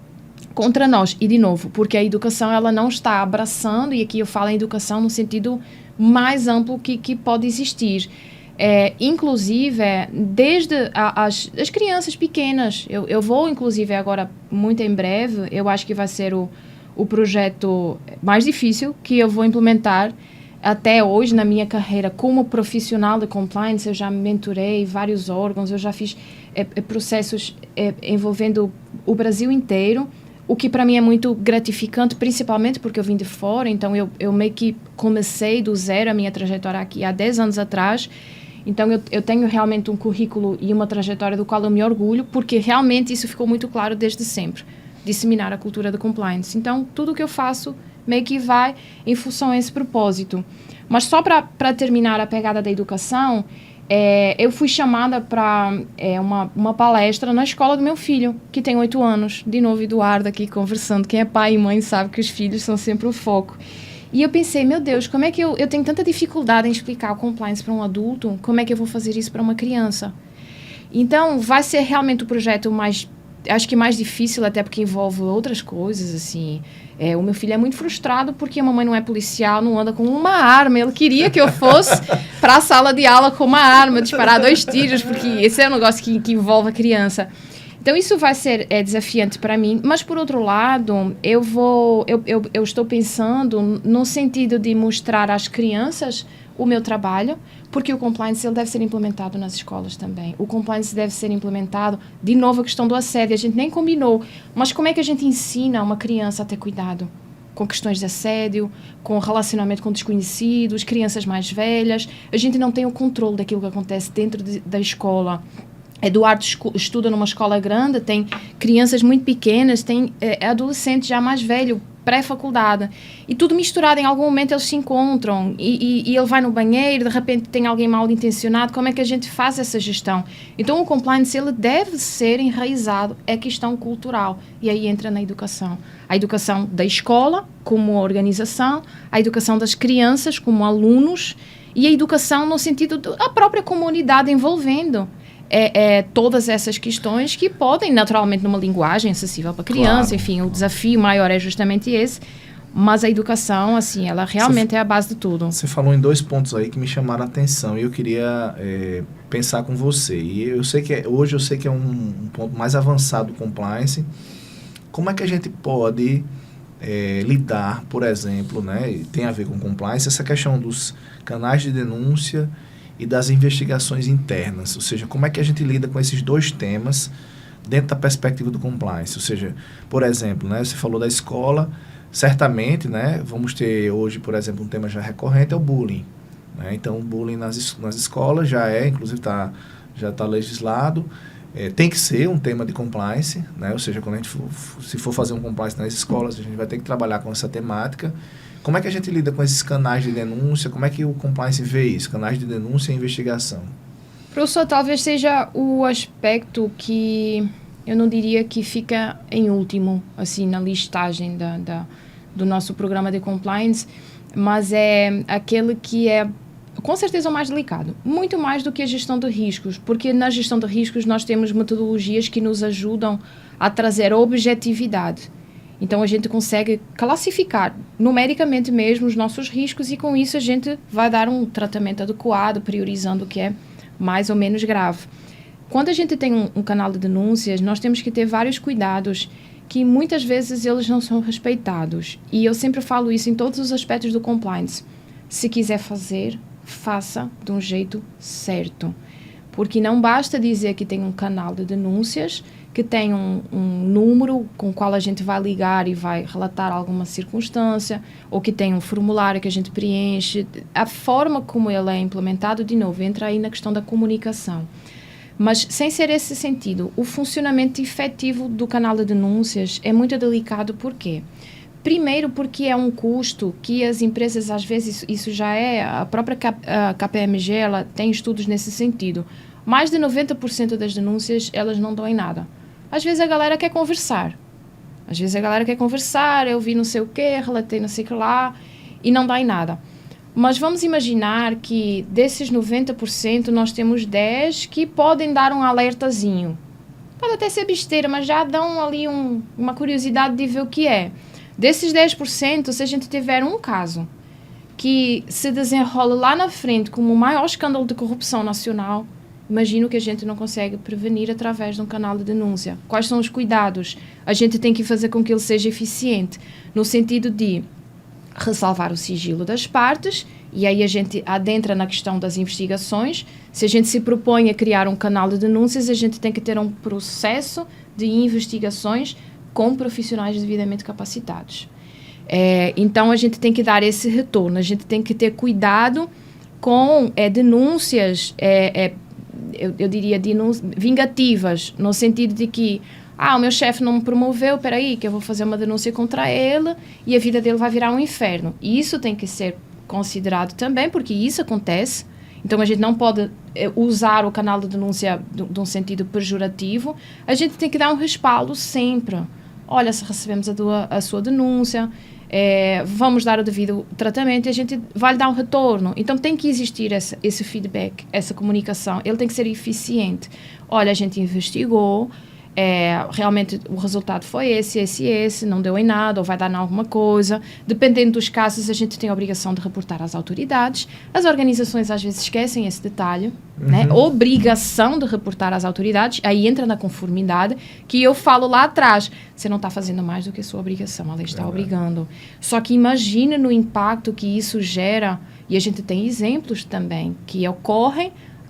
[SPEAKER 2] contra nós. E, de novo, porque a educação ela não está abraçando, e aqui eu falo em educação no sentido mais amplo que pode existir. Inclusive, desde as crianças pequenas, eu vou, inclusive, agora, muito em breve, eu acho que vai ser o projeto mais difícil que eu vou implementar até hoje na minha carreira como profissional de compliance. Eu já mentorei vários órgãos, eu já fiz processos envolvendo o Brasil inteiro, o que para mim é muito gratificante, principalmente porque eu vim de fora, então eu meio que comecei do zero a minha trajetória aqui há 10 anos atrás. Então eu tenho realmente um currículo e uma trajetória do qual eu me orgulho, porque realmente isso ficou muito claro desde sempre, disseminar a cultura da compliance. Então tudo o que eu faço meio que vai em função a esse propósito. Mas só para terminar a pegada da educação, eu fui chamada para uma palestra na escola do meu filho, que tem 8 anos. De novo, Eduardo aqui conversando. Quem é pai e mãe sabe que os filhos são sempre o foco. E eu pensei, meu Deus, como é que eu tenho tanta dificuldade em explicar o compliance para um adulto, como é que eu vou fazer isso para uma criança? Então, vai ser realmente o projeto acho que mais difícil, até porque envolve outras coisas, assim. O meu filho é muito frustrado porque a mamãe não é policial, não anda com uma arma. Ele queria que eu fosse para a sala de aula com uma arma, disparar 2 tiros, porque esse é um negócio que envolve a criança. Então, isso vai ser desafiante para mim. Mas, por outro lado, eu estou pensando no sentido de mostrar às crianças o meu trabalho, porque o compliance ele deve ser implementado nas escolas também. O compliance deve ser implementado, de novo, a questão do assédio. A gente nem combinou, mas como é que a gente ensina uma criança a ter cuidado com questões de assédio, com relacionamento com desconhecidos, crianças mais velhas? A gente não tem o controle daquilo que acontece dentro da escola. Eduardo estuda numa escola grande, tem crianças muito pequenas, tem adolescentes já mais velho, pré-faculdade, e tudo misturado. Em algum momento eles se encontram e ele vai no banheiro, de repente tem alguém mal intencionado. Como é que a gente faz essa gestão? Então o compliance ele deve ser enraizado, é questão cultural, e aí entra na educação. A educação da escola como organização, a educação das crianças como alunos, e a educação no sentido da própria comunidade envolvendo todas essas questões que podem, naturalmente, numa linguagem acessível para criança, claro. Enfim, o desafio maior é justamente esse, mas a educação, assim, ela realmente é a base de tudo.
[SPEAKER 1] Você falou em 2 pontos aí que me chamaram a atenção e eu queria pensar com você. E eu sei que hoje eu sei que é um ponto mais avançado do compliance. Como é que a gente pode lidar, por exemplo, né, tem a ver com compliance, essa questão dos canais de denúncia e das investigações internas, ou seja, como é que a gente lida com esses 2 temas dentro da perspectiva do compliance? Ou seja, por exemplo, né, você falou da escola, certamente, né, vamos ter hoje, por exemplo, um tema já recorrente, é o bullying. Né? Então, o bullying nas escolas inclusive já está legislado, tem que ser um tema de compliance, né? Ou seja, quando a gente se for fazer um compliance nas escolas, a gente vai ter que trabalhar com essa temática. Como é que a gente lida com esses canais de denúncia? Como é que o compliance vê isso? Canais de denúncia e investigação.
[SPEAKER 2] Professor, talvez seja o aspecto que eu não diria que fica em último, assim, na listagem do nosso programa de compliance, mas é aquele que é, com certeza, o mais delicado. Muito mais do que a gestão de riscos, porque na gestão de riscos nós temos metodologias que nos ajudam a trazer objetividade. Então, a gente consegue classificar numericamente mesmo os nossos riscos e, com isso, a gente vai dar um tratamento adequado, priorizando o que é mais ou menos grave. Quando a gente tem um canal de denúncias, nós temos que ter vários cuidados que, muitas vezes, eles não são respeitados. E eu sempre falo isso em todos os aspectos do compliance. Se quiser fazer, faça de um jeito certo. Porque não basta dizer que tem um canal de denúncias, que tem um número com o qual a gente vai ligar e vai relatar alguma circunstância, ou que tem um formulário que a gente preenche. A forma como ele é implementado, de novo, entra aí na questão da comunicação. Mas, sem ser esse sentido, o funcionamento efetivo do canal de denúncias é muito delicado. Por quê? Primeiro, porque é um custo que as empresas, às vezes, isso já é, a própria KPMG, ela tem estudos nesse sentido. Mais de 90% das denúncias, elas não dão em nada. Às vezes a galera quer conversar. Eu vi não sei o quê, relatei não sei o que lá, e não dá em nada. Mas vamos imaginar que desses 90% nós temos 10 que podem dar um alertazinho. Pode até ser besteira, mas já dão ali uma curiosidade de ver o que é. Desses 10%, se a gente tiver um caso que se desenrola lá na frente como o maior escândalo de corrupção nacional, imagino que a gente não consegue prevenir através de um canal de denúncia. Quais são os cuidados? A gente tem que fazer com que ele seja eficiente, no sentido de ressalvar o sigilo das partes, e aí a gente adentra na questão das investigações. Se a gente se propõe a criar um canal de denúncias, a gente tem que ter um processo de investigações com profissionais devidamente capacitados. Então, a gente tem que dar esse retorno, a gente tem que ter cuidado com denúncias, eu diria, vingativas, no sentido de que o meu chefe não me promoveu, peraí, que eu vou fazer uma denúncia contra ele e a vida dele vai virar um inferno. E isso tem que ser considerado também, porque isso acontece. Então, a gente não pode usar o canal de denúncia de um sentido pejorativo. A gente tem que dar um respaldo sempre. Olha, se recebemos a sua denúncia, vamos dar o devido tratamento e a gente vai lhe dar um retorno. Então, tem que existir esse feedback, essa comunicação. Ele tem que ser eficiente. Olha, a gente investigou, realmente o resultado foi esse, não deu em nada, ou vai dar em alguma coisa. Dependendo dos casos, a gente tem a obrigação de reportar às autoridades. As organizações às vezes esquecem esse detalhe, né? Obrigação de reportar às autoridades, aí entra na conformidade, que eu falo lá atrás, você não está fazendo mais do que a sua obrigação, a lei está obrigando. Só que imagina no impacto que isso gera, e a gente tem exemplos também, que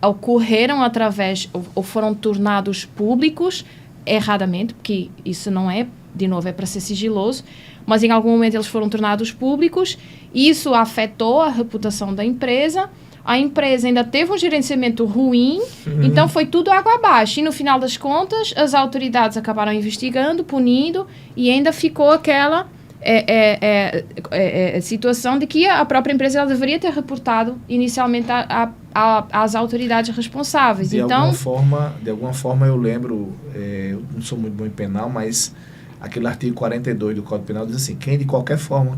[SPEAKER 2] ocorreram através, ou foram tornados públicos, erradamente, porque isso não é, de novo, é para ser sigiloso, mas em algum momento eles foram tornados públicos, isso afetou a reputação da empresa, a empresa ainda teve um gerenciamento ruim, então foi tudo água abaixo, e no final das contas as autoridades acabaram investigando, punindo, e ainda ficou aquela situação de que a própria empresa ela deveria ter reportado inicialmente às autoridades responsáveis.
[SPEAKER 1] De alguma forma eu lembro, eu não sou muito bom em penal, mas aquele artigo 42 do Código Penal diz assim, quem de qualquer forma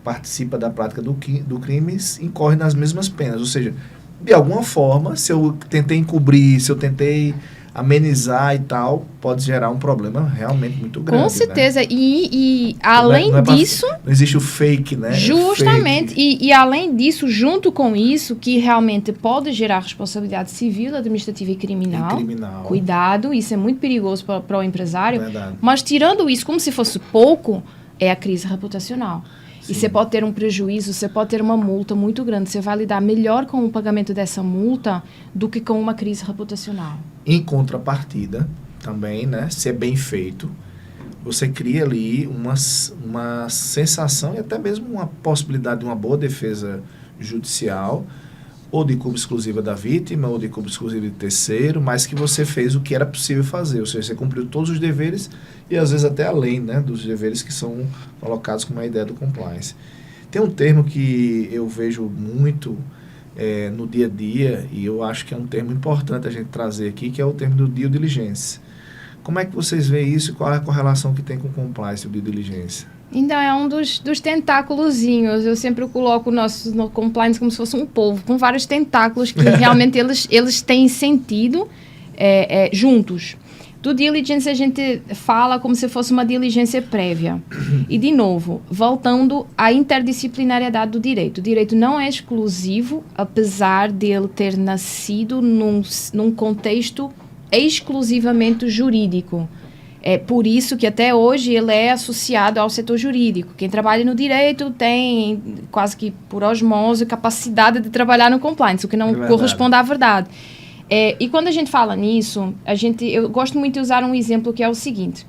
[SPEAKER 1] participa da prática do crime incorre nas mesmas penas. Ou seja, de alguma forma, se eu tentei encobrir, se eu tentei amenizar e tal, pode gerar um problema realmente muito grande.
[SPEAKER 2] Com certeza.
[SPEAKER 1] Né?
[SPEAKER 2] E além disso...
[SPEAKER 1] Não existe o fake, né?
[SPEAKER 2] Justamente. E além disso, junto com isso, que realmente pode gerar responsabilidade civil, administrativa e criminal. Cuidado, isso é muito perigoso para o empresário.
[SPEAKER 1] Verdade.
[SPEAKER 2] Mas tirando isso como se fosse pouco, é a crise reputacional.
[SPEAKER 1] Sim.
[SPEAKER 2] E você pode ter um prejuízo, você pode ter uma multa muito grande. Você vai lidar melhor com o pagamento dessa multa do que com uma crise reputacional.
[SPEAKER 1] Em contrapartida, também, né, se é bem feito, você cria ali uma sensação e até mesmo uma possibilidade de uma boa defesa judicial, ou de culpa exclusiva da vítima, ou de culpa exclusiva de terceiro, mas que você fez o que era possível fazer, ou seja, você cumpriu todos os deveres e às vezes até além, né, dos deveres que são colocados como a ideia do compliance. Tem um termo que eu vejo muito no dia a dia, e eu acho que é um termo importante a gente trazer aqui, que é o termo do due diligence. Como é que vocês veem isso e qual é a correlação que tem com o compliance, o due diligence?
[SPEAKER 2] Então, é um dos tentáculozinhos. Eu sempre coloco no compliance como se fosse um polvo, com vários tentáculos que realmente eles têm sentido juntos. Do diligence a gente fala como se fosse uma diligência prévia. E, de novo, voltando à interdisciplinariedade do direito. O direito não é exclusivo, apesar de ele ter nascido num contexto exclusivamente jurídico. É por isso que até hoje ele é associado ao setor jurídico. Quem trabalha no direito tem, quase que por osmose, capacidade de trabalhar no compliance, o que não corresponde à verdade. E quando a gente fala nisso, eu gosto muito de usar um exemplo que é o seguinte.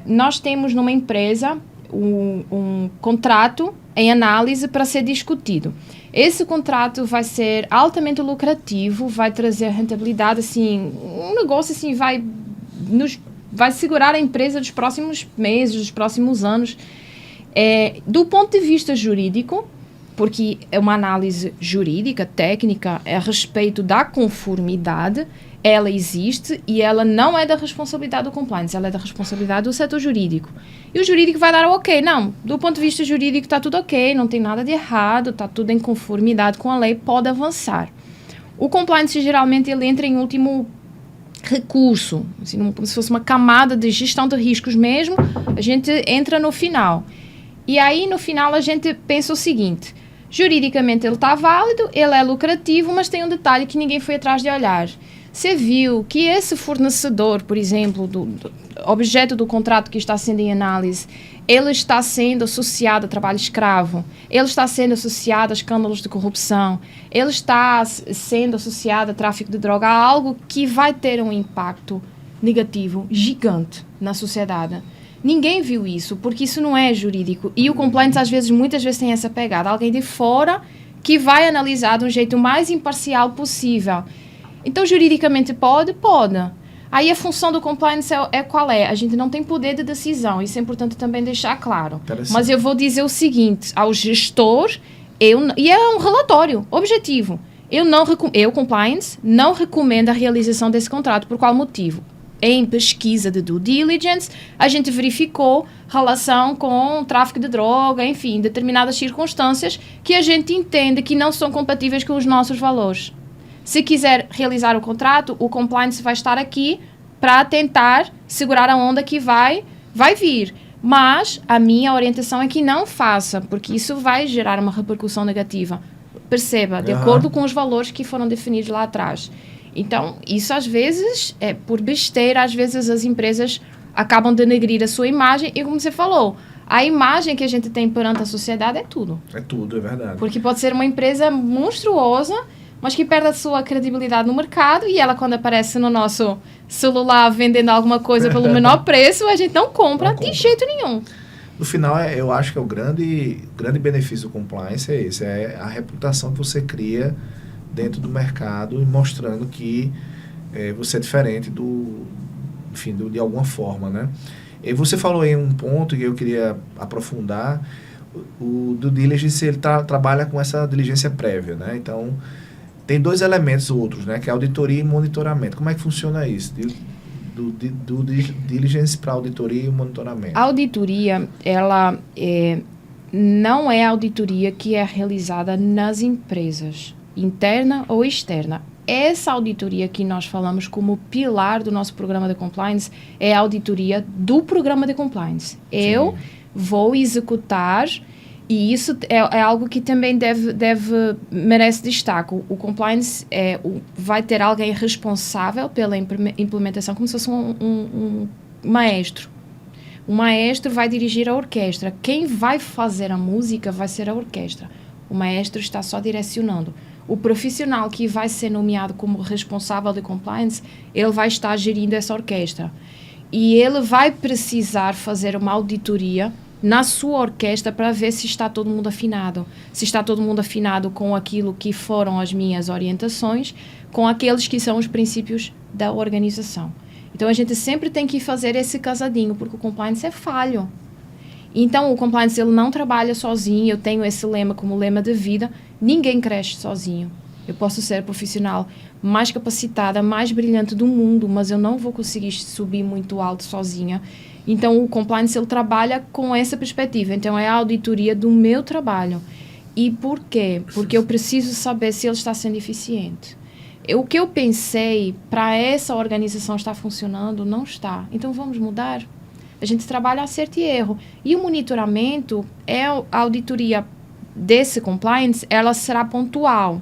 [SPEAKER 2] Nós temos numa empresa um contrato em análise para ser discutido. Esse contrato vai ser altamente lucrativo, vai trazer rentabilidade, assim, um negócio assim, vai segurar a empresa dos próximos meses, dos próximos anos. Do ponto de vista jurídico, porque é uma análise jurídica, técnica, a respeito da conformidade, ela existe e ela não é da responsabilidade do compliance, ela é da responsabilidade do setor jurídico. E o jurídico vai dar o ok. Não, do ponto de vista jurídico está tudo ok, não tem nada de errado, está tudo em conformidade com a lei, pode avançar. O compliance, geralmente, ele entra em último recurso, assim, como se fosse uma camada de gestão de riscos mesmo, a gente entra no final. E aí, no final, a gente pensa o seguinte: juridicamente ele está válido, ele é lucrativo, mas tem um detalhe que ninguém foi atrás de olhar. Você viu que esse fornecedor, por exemplo, do objeto do contrato que está sendo em análise, ele está sendo associado a trabalho escravo, ele está sendo associado a escândalos de corrupção, ele está sendo associado a tráfico de droga, a algo que vai ter um impacto negativo gigante na sociedade. Ninguém viu isso, porque isso não é jurídico. E o compliance, muitas vezes tem essa pegada. Alguém de fora que vai analisar de um jeito mais imparcial possível. Então, juridicamente pode? Pode. Aí a função do compliance qual é? A gente não tem poder de decisão. Isso é importante também deixar claro. Mas eu vou dizer o seguinte, ao gestor, e é um relatório objetivo. Eu, compliance, não recomendo a realização desse contrato. Por qual motivo? Em pesquisa de due diligence, a gente verificou relação com tráfico de droga, enfim, determinadas circunstâncias que a gente entende que não são compatíveis com os nossos valores. Se quiser realizar o contrato, o compliance vai estar aqui para tentar segurar a onda que vai vir. Mas a minha orientação é que não faça, porque isso vai gerar uma repercussão negativa. Perceba, de acordo com os valores que foram definidos lá atrás. Então, isso às vezes é por besteira, às vezes as empresas acabam de denegrir a sua imagem e, como você falou, a imagem que a gente tem perante a sociedade é tudo.
[SPEAKER 1] É tudo, é verdade.
[SPEAKER 2] Porque pode ser uma empresa monstruosa, mas que perde a sua credibilidade no mercado e ela, quando aparece no nosso celular vendendo alguma coisa pelo menor preço, a gente não compra de jeito nenhum.
[SPEAKER 1] No final, eu acho que o grande benefício do compliance é esse, é a reputação que você cria dentro do mercado e mostrando que você é diferente de alguma forma, né? E você falou aí um ponto que eu queria aprofundar, o due diligence, ele trabalha com essa diligência prévia, né? Então, tem dois elementos outros, né? Que é auditoria e monitoramento. Como é que funciona isso? Do diligence para auditoria e monitoramento.
[SPEAKER 2] A auditoria, ela não é a auditoria que é realizada nas empresas, interna ou externa. Essa auditoria que nós falamos como pilar do nosso programa de compliance é a auditoria do programa de compliance. Sim. Eu vou executar, e isso é algo que também merece destaque. O compliance vai ter alguém responsável pela implementação, como se fosse um maestro. O maestro vai dirigir a orquestra. Quem vai fazer a música vai ser a orquestra. O maestro está só direcionando. O profissional que vai ser nomeado como responsável de compliance, ele vai estar gerindo essa orquestra. E ele vai precisar fazer uma auditoria na sua orquestra para ver se está todo mundo afinado. Se está todo mundo afinado com aquilo que foram as minhas orientações, com aqueles que são os princípios da organização. Então, a gente sempre tem que fazer esse casadinho, porque o compliance é falho. Então, o compliance ele não trabalha sozinho. Eu tenho esse lema como lema de vida. Ninguém cresce sozinho. Eu posso ser a profissional mais capacitada, mais brilhante do mundo, mas eu não vou conseguir subir muito alto sozinha. Então, o compliance ele trabalha com essa perspectiva. Então, é a auditoria do meu trabalho. E por quê? Porque eu preciso saber se ele está sendo eficiente. O que eu pensei para essa organização estar funcionando, não está. Então, vamos mudar? A gente trabalha acerto e erro. E o monitoramento, a auditoria desse compliance, ela será pontual.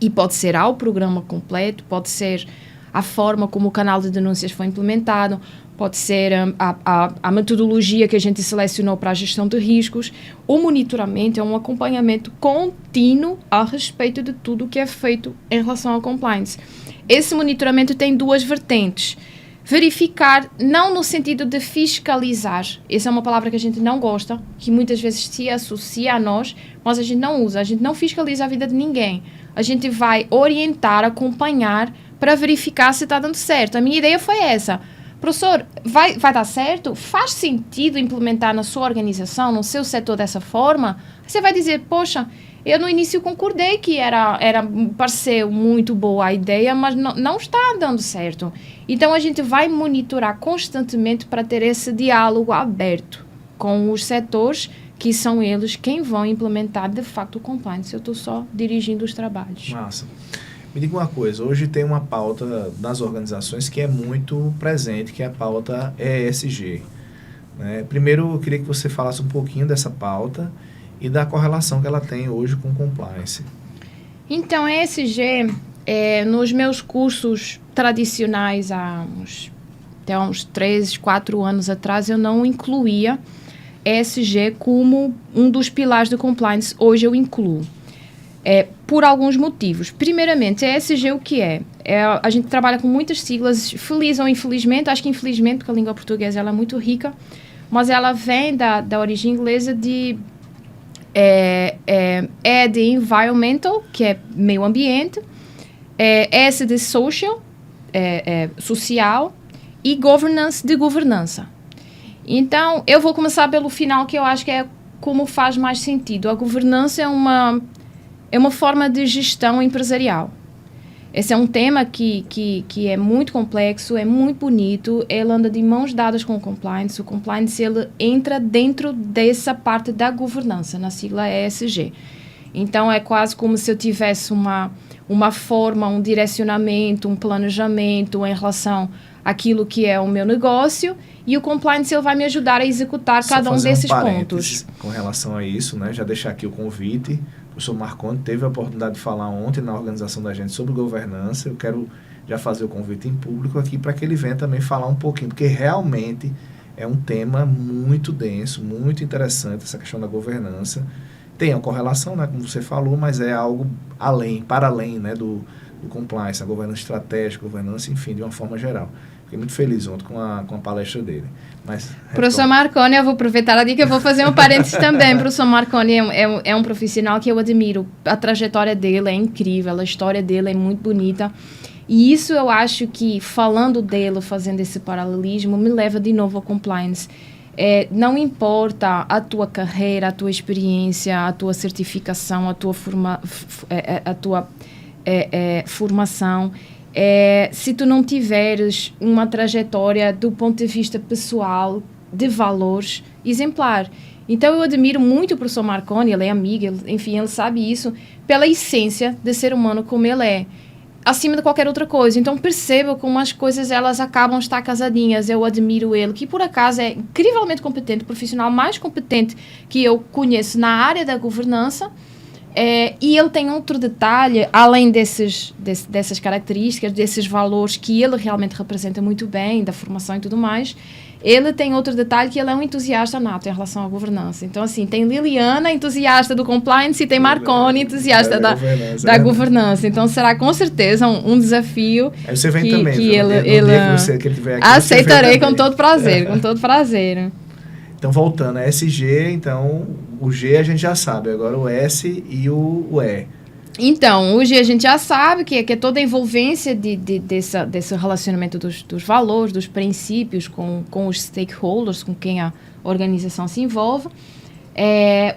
[SPEAKER 2] E pode ser ao programa completo, pode ser a forma como o canal de denúncias foi implementado, pode ser a metodologia que a gente selecionou para a gestão de riscos. O monitoramento é um acompanhamento contínuo a respeito de tudo o que é feito em relação ao compliance. Esse monitoramento tem duas vertentes. Verificar, não no sentido de fiscalizar. Essa é uma palavra que a gente não gosta, que muitas vezes se associa a nós, mas a gente não usa. A gente não fiscaliza a vida de ninguém. A gente vai orientar, acompanhar para verificar se está dando certo. A minha ideia foi essa. Professor, vai dar certo? Faz sentido implementar na sua organização, no seu setor dessa forma? Você vai dizer, poxa, eu no início concordei que pareceu muito boa a ideia, mas não está dando certo. Então, a gente vai monitorar constantemente para ter esse diálogo aberto com os setores, que são eles quem vão implementar, de fato, o compliance. Eu estou só dirigindo os trabalhos.
[SPEAKER 1] Massa. Me diga uma coisa, hoje tem uma pauta das organizações que é muito presente, que é a pauta ESG. Né? Primeiro, eu queria que você falasse um pouquinho dessa pauta e da correlação que ela tem hoje com compliance.
[SPEAKER 2] Então, ESG, nos meus cursos tradicionais, até uns 3, 4 anos atrás, eu não incluía ESG como um dos pilares do compliance. Hoje eu incluo. por alguns motivos. Primeiramente, a ESG o que é? A gente trabalha com muitas siglas, feliz ou infelizmente, acho que infelizmente, porque a língua portuguesa ela é muito rica, mas ela vem da origem inglesa de environmental, que é meio ambiente, S de social, social, e governance de governança. Então, eu vou começar pelo final, que eu acho que é como faz mais sentido. A governança é uma forma de gestão empresarial. Esse é um tema que é muito complexo, é muito bonito, ele anda de mãos dadas com o compliance. O compliance ele entra dentro dessa parte da governança, na sigla ESG. Então, é quase como se eu tivesse uma forma, um direcionamento, um planejamento em relação àquilo que é o meu negócio, e o compliance ele vai me ajudar a executar cada um desses pontos.
[SPEAKER 1] Com relação a isso, né, já deixar aqui o convite. O professor Marconi teve a oportunidade de falar ontem na organização da gente sobre governança. Eu quero já fazer o convite em público aqui para que ele venha também falar um pouquinho, porque realmente é um tema muito denso, muito interessante, essa questão da governança. Tem uma correlação, né, como você falou, mas é algo para além, né, do compliance, a governança estratégica, governança, enfim, de uma forma geral. Fiquei muito feliz ontem com a palestra dele.
[SPEAKER 2] Professor Marconi, eu vou aproveitar a dica, eu vou fazer um parênteses também. Professor Marconi é um profissional que eu admiro. A trajetória dele é incrível, a história dele é muito bonita. E isso eu acho que, falando dele, fazendo esse paralelismo, me leva de novo ao compliance. Não importa a tua carreira, a tua experiência, a tua certificação, a tua formação, se tu não tiveres uma trajetória do ponto de vista pessoal, de valores, exemplar. Então eu admiro muito o professor Marconi, ele é amigo, enfim, ele sabe isso, pela essência de ser humano como ele é, acima de qualquer outra coisa. Então perceba como as coisas elas acabam de estar casadinhas. Eu admiro ele, que por acaso é incrivelmente competente, o profissional mais competente que eu conheço na área da governança. E ele tem outro detalhe, além dessas características, desses valores que ele realmente representa muito bem, da formação e tudo mais, ele tem outro detalhe que ele é um entusiasta nato em relação à governança. Então, assim, tem Liliana, entusiasta do compliance, e tem Marconi, entusiasta da governança. Então, será com certeza um desafio.
[SPEAKER 1] Aí você vem também,
[SPEAKER 2] que ele
[SPEAKER 1] que ele tiver aqui,
[SPEAKER 2] aceitarei com todo prazer, com todo prazer.
[SPEAKER 1] Então, voltando a SG, então, o G a gente já sabe, agora o S e o E.
[SPEAKER 2] Então, o G a gente já sabe que é toda a envolvência desse relacionamento dos valores, dos princípios com os stakeholders, com quem a organização se envolve.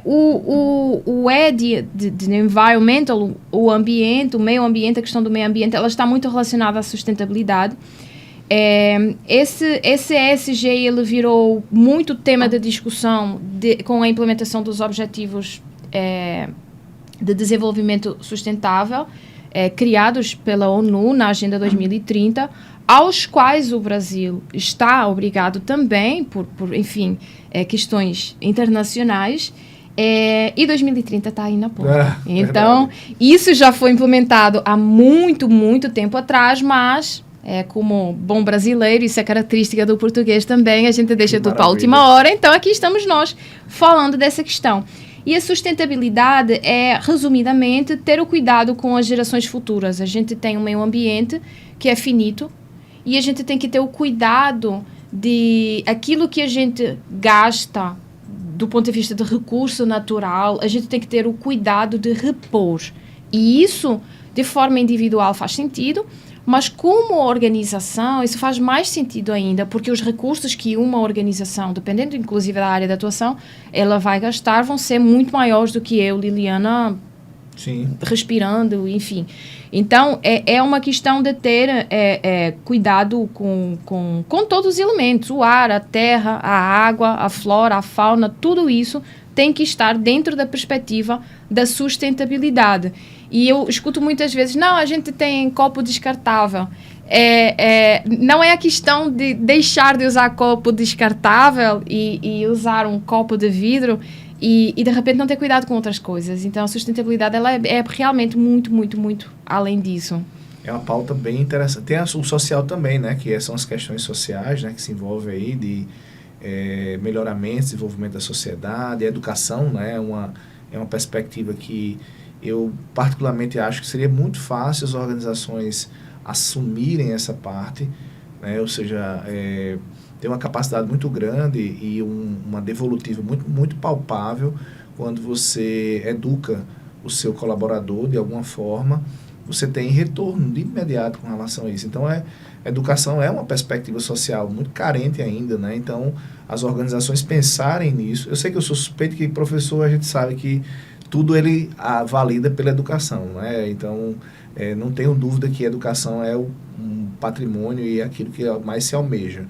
[SPEAKER 2] O E de environmental, o ambiente, o meio ambiente, a questão do meio ambiente, ela está muito relacionada à sustentabilidade. Esse ESG ele virou muito tema de discussão com a implementação dos objetivos de desenvolvimento sustentável criados pela ONU na Agenda 2030, aos quais o Brasil está obrigado também por enfim, questões internacionais. E 2030 está aí na ponta. Então, isso já foi implementado há muito, muito tempo atrás, mas como bom brasileiro, isso é característica do português também, a gente deixa tudo para a última hora, então aqui estamos nós falando dessa questão. E a sustentabilidade é, resumidamente, ter o cuidado com as gerações futuras. A gente tem um meio ambiente que é finito e a gente tem que ter o cuidado de aquilo que a gente gasta do ponto de vista de recurso natural, a gente tem que ter o cuidado de repor. E isso, de forma individual, faz sentido, mas como organização, isso faz mais sentido ainda, porque os recursos que uma organização, dependendo inclusive da área de atuação, ela vai gastar, vão ser muito maiores do que eu, Liliana,
[SPEAKER 1] sim,
[SPEAKER 2] respirando, enfim. Então, é uma questão de ter cuidado com todos os elementos, o ar, a terra, a água, a flora, a fauna, tudo isso tem que estar dentro da perspectiva da sustentabilidade. E eu escuto muitas vezes, não, a gente tem copo descartável. Não é a questão de deixar de usar copo descartável e usar um copo de vidro e de repente não ter cuidado com outras coisas. Então, a sustentabilidade ela é realmente muito, muito, muito além disso.
[SPEAKER 1] É uma pauta bem interessante. Tem o social também, né? Que são as questões sociais, né? Que se envolvem aí de melhoramento, desenvolvimento da sociedade, educação, né? É uma perspectiva que eu particularmente acho que seria muito fácil as organizações assumirem essa parte, né? Ou seja, tem uma capacidade muito grande e uma devolutiva muito, muito palpável quando você educa o seu colaborador de alguma forma, você tem retorno de imediato com relação a isso. Então, a educação é uma perspectiva social muito carente ainda, né? Então, as organizações pensarem nisso. Eu sei que eu sou suspeito que professor, a gente sabe que tudo ele valida pela educação, né? Então, não tenho dúvida que a educação é um patrimônio e é aquilo que mais se almeja.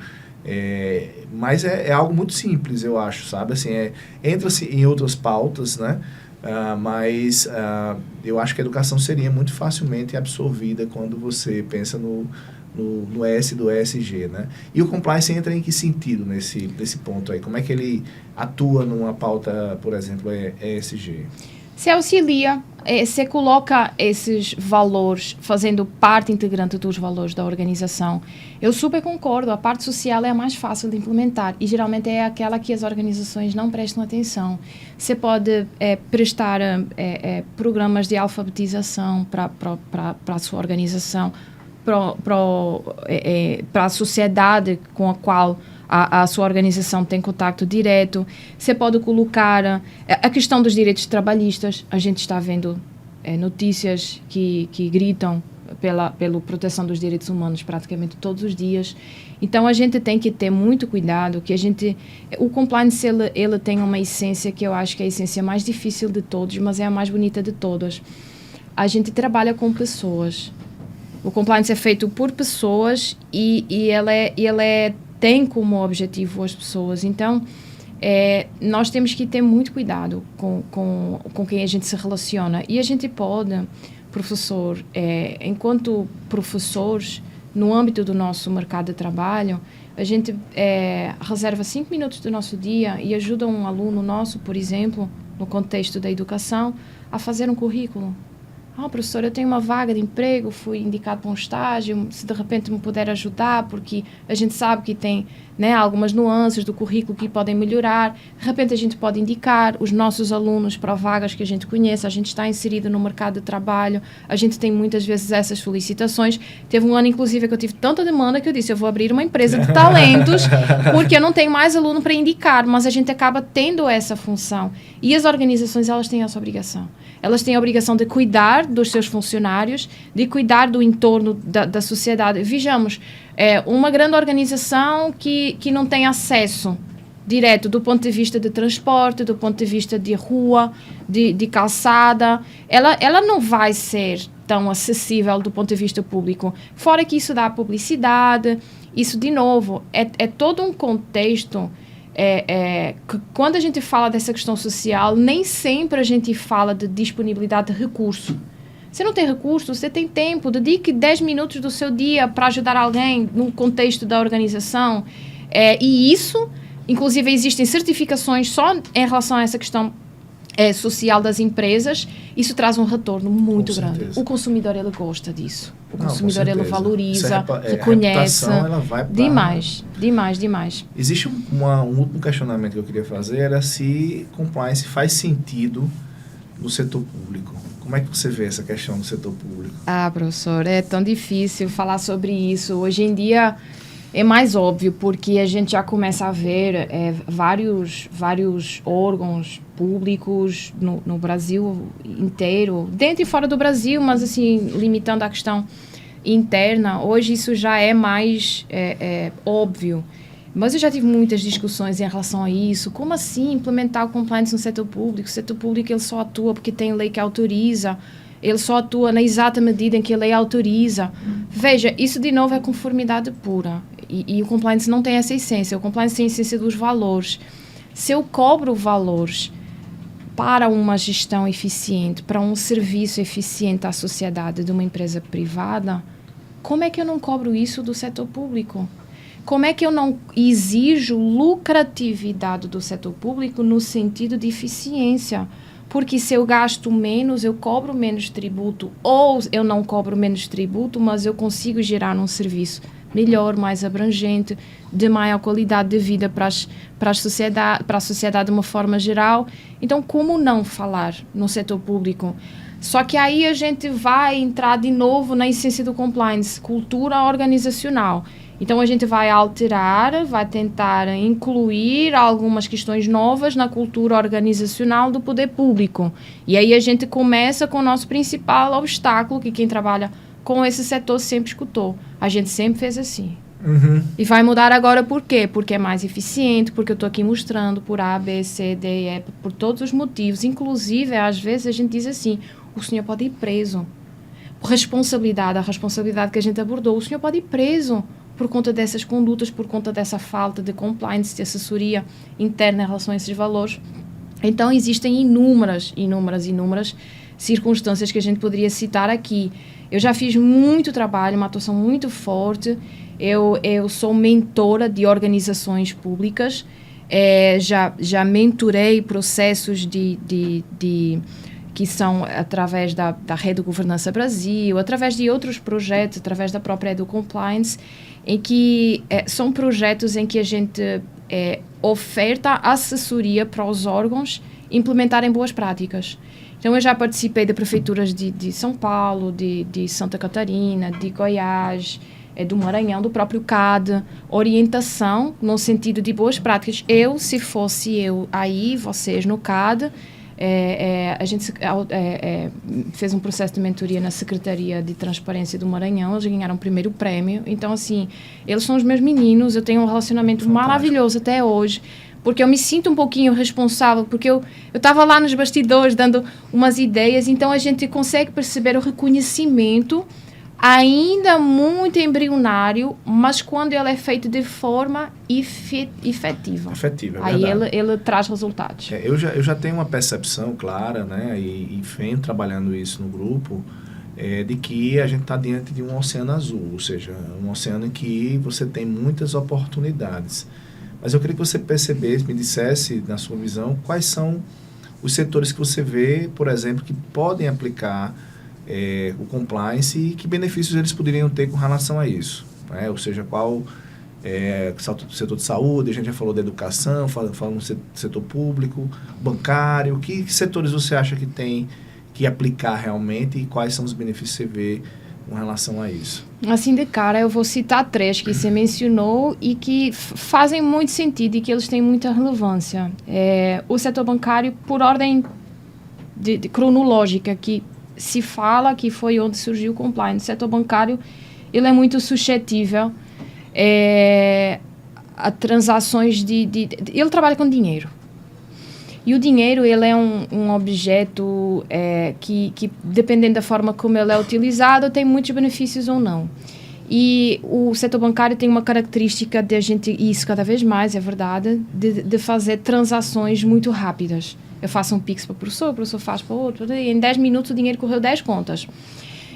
[SPEAKER 1] Mas é algo muito simples, eu acho, sabe? Assim, entra-se em outras pautas, né? Mas eu acho que a educação seria muito facilmente absorvida quando você pensa no S do ESG, né? E o compliance entra em que sentido nesse ponto aí? Como é que ele atua numa pauta, por exemplo, ESG?
[SPEAKER 2] Se auxilia, se coloca esses valores fazendo parte integrante dos valores da organização. Eu super concordo, a parte social é a mais fácil de implementar e geralmente é aquela que as organizações não prestam atenção. Você pode prestar programas de alfabetização para a sua organização, para a sociedade com a qual a sua organização tem contato direto. Você pode colocar a questão dos direitos trabalhistas. A gente está vendo notícias que gritam pela proteção dos direitos humanos praticamente todos os dias. Então, a gente tem que ter muito cuidado, que o compliance, ele tem uma essência que eu acho que é a essência mais difícil de todos, mas é a mais bonita de todas. A gente trabalha com pessoas. O compliance é feito por pessoas e ele tem como objetivo as pessoas. Então, nós temos que ter muito cuidado com quem a gente se relaciona. E a gente pode, professor, enquanto professores, no âmbito do nosso mercado de trabalho, a gente reserva 5 minutos do nosso dia e ajuda um aluno nosso, por exemplo, no contexto da educação, a fazer um currículo. Professor, eu tenho uma vaga de emprego, fui indicado para um estágio, se de repente me puder ajudar, porque a gente sabe que tem, né, algumas nuances do currículo que podem melhorar. De repente a gente pode indicar os nossos alunos para vagas que a gente conhece, a gente está inserido no mercado de trabalho, a gente tem muitas vezes essas solicitações. Teve um ano, inclusive, que eu tive tanta demanda que eu disse, eu vou abrir uma empresa de talentos, porque eu não tenho mais aluno para indicar, mas a gente acaba tendo essa função. E as organizações, elas têm essa obrigação. Elas têm a obrigação de cuidar dos seus funcionários, de cuidar do entorno da sociedade. Vejamos, uma grande organização que não tem acesso direto do ponto de vista de transporte, do ponto de vista de rua, de calçada, ela não vai ser tão acessível do ponto de vista público. Fora que isso dá publicidade, isso, de novo, é todo um contexto. Quando a gente fala dessa questão social, nem sempre a gente fala de disponibilidade de recurso. Você não tem recurso, você tem tempo, dedique 10 minutos do seu dia para ajudar alguém no contexto da organização. E isso, inclusive, existem certificações só em relação a essa questão social das empresas. Isso traz um retorno muito grande. O consumidor, ele gosta disso. O consumidor, ele valoriza, reconhece.
[SPEAKER 1] Ela vai pra...
[SPEAKER 2] Demais.
[SPEAKER 1] Existe um último questionamento que eu queria fazer, era se compliance faz sentido no setor público. Como é que você vê essa questão do setor público?
[SPEAKER 2] Professor, é tão difícil falar sobre isso. Hoje em dia é mais óbvio, porque a gente já começa a ver vários órgãos públicos no Brasil inteiro, dentro e fora do Brasil, mas assim, limitando a questão interna, hoje isso já é mais óbvio. Mas eu já tive muitas discussões em relação a isso. Como assim implementar o compliance no setor público? O setor público, ele só atua porque tem lei que autoriza. Ele só atua na exata medida em que a lei autoriza. Veja, isso de novo é conformidade pura. E o compliance não tem essa essência. O compliance tem a essência dos valores. Se eu cobro valores para uma gestão eficiente, para um serviço eficiente à sociedade de uma empresa privada, como é que eu não cobro isso do setor público? Como é que eu não exijo lucratividade do setor público no sentido de eficiência? Porque se eu gasto menos, eu cobro menos tributo, ou eu não cobro menos tributo, mas eu consigo gerar um serviço melhor, mais abrangente, de maior qualidade de vida para a sociedade de uma forma geral. Então, como não falar no setor público? Só que aí a gente vai entrar de novo na essência do compliance, cultura organizacional. Então, a gente vai alterar, vai tentar incluir algumas questões novas na cultura organizacional do poder público. E aí a gente começa com o nosso principal obstáculo, que quem trabalha com esse setor sempre escutou. A gente sempre fez assim.
[SPEAKER 1] Uhum.
[SPEAKER 2] E vai mudar agora por quê? Porque é mais eficiente, porque eu estou aqui mostrando por A, B, C, D e E, por todos os motivos. Inclusive, às vezes a gente diz assim, o senhor pode ir preso. Por responsabilidade, a responsabilidade que a gente abordou, o senhor pode ir preso por conta dessas condutas, por conta dessa falta de compliance, de assessoria interna em relação a esses valores. Então, existem inúmeras circunstâncias que a gente poderia citar aqui. Eu já fiz muito trabalho, uma atuação muito forte. Eu sou mentora de organizações públicas, já mentorei processos que são através da Rede Governança Brasil, através de outros projetos, através da própria EduCompliance, em que são projetos em que a gente oferta assessoria para os órgãos implementarem boas práticas. Então, eu já participei de prefeituras de São Paulo, de Santa Catarina, de Goiás, do Maranhão, do próprio CAD, orientação no sentido de boas práticas. Se fosse eu aí, vocês no CAD, a gente fez um processo de mentoria na Secretaria de Transparência do Maranhão, eles ganharam o primeiro prêmio. Então, assim, eles são os meus meninos, eu tenho um relacionamento maravilhoso até hoje, porque eu me sinto um pouquinho responsável, porque eu estava lá nos bastidores dando umas ideias, então a gente consegue perceber o reconhecimento ainda muito embrionário, mas quando ele é feito de forma efetiva.
[SPEAKER 1] Efetiva, é
[SPEAKER 2] aí
[SPEAKER 1] verdade.
[SPEAKER 2] ele traz resultados.
[SPEAKER 1] Eu já tenho uma percepção clara, né, e venho trabalhando isso no grupo, de que a gente está diante de um oceano azul, ou seja, um oceano em que você tem muitas oportunidades. Mas eu queria que você percebesse, me dissesse, na sua visão, quais são os setores que você vê, por exemplo, que podem aplicar o compliance e que benefícios eles poderiam ter com relação a isso, né? Ou seja, qual setor de saúde, a gente já falou da educação, falando no setor público, bancário, que setores você acha que tem que aplicar realmente e quais são os benefícios que você vê com relação a isso?
[SPEAKER 2] Assim, de cara, eu vou citar 3 que você mencionou e que fazem muito sentido e que eles têm muita relevância. O setor bancário, por ordem de cronológica, que se fala que foi onde surgiu o compliance. O setor bancário, ele é muito suscetível a transações ele trabalha com dinheiro. E o dinheiro, ele é um objeto que, dependendo da forma como ele é utilizado, tem muitos benefícios ou não. E o setor bancário tem uma característica de a gente, e isso cada vez mais é verdade, de fazer transações muito rápidas. Eu faço um Pix para o professor faz para o outro, e em 10 minutos o dinheiro correu 10 contas.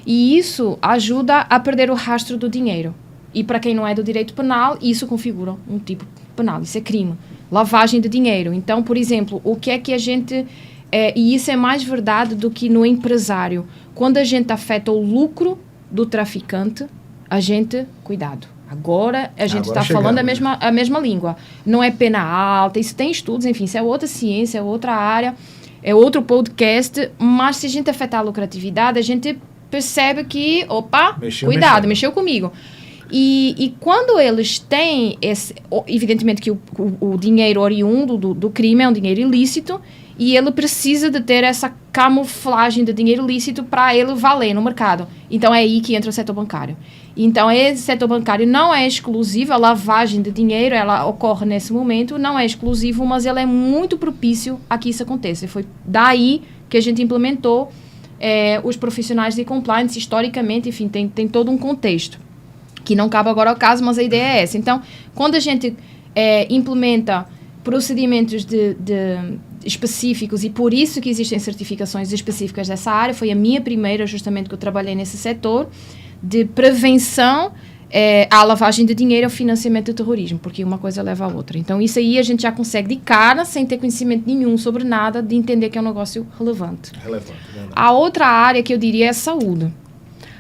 [SPEAKER 2] E isso ajuda a perder o rastro do dinheiro. E para quem não é do direito penal, isso configura um tipo penal, isso é crime. Lavagem de dinheiro. Então, por exemplo, o que é que a gente... e isso é mais verdade do que no empresário. Quando a gente afeta o lucro do traficante, a gente... Cuidado. Agora a gente está falando a mesma língua. Não é pena alta, isso tem estudos, enfim, isso é outra ciência, é outra área, é outro podcast, mas se a gente afetar a lucratividade, a gente percebe que, cuidado, mexeu comigo. E quando eles têm evidentemente que o dinheiro oriundo do crime é um dinheiro ilícito e ele precisa de ter essa camuflagem de dinheiro ilícito para ele valer no mercado. Então é aí que entra o setor bancário. Então esse setor bancário não é exclusivo, a lavagem de dinheiro, ela ocorre nesse momento, não é exclusivo, mas ele é muito propício a que isso aconteça. Foi daí que a gente implementou os profissionais de compliance, historicamente, enfim, tem todo um contexto que não cabe agora ao caso, mas a ideia é essa. Então, quando a gente implementa procedimentos específicos, e por isso que existem certificações específicas dessa área, foi a minha primeira, justamente, que eu trabalhei nesse setor, de prevenção à lavagem de dinheiro e ao financiamento do terrorismo, porque uma coisa leva à outra. Então, isso aí a gente já consegue de cara, sem ter conhecimento nenhum sobre nada, de entender que é um negócio relevante. Verdade. A outra área que eu diria é a saúde.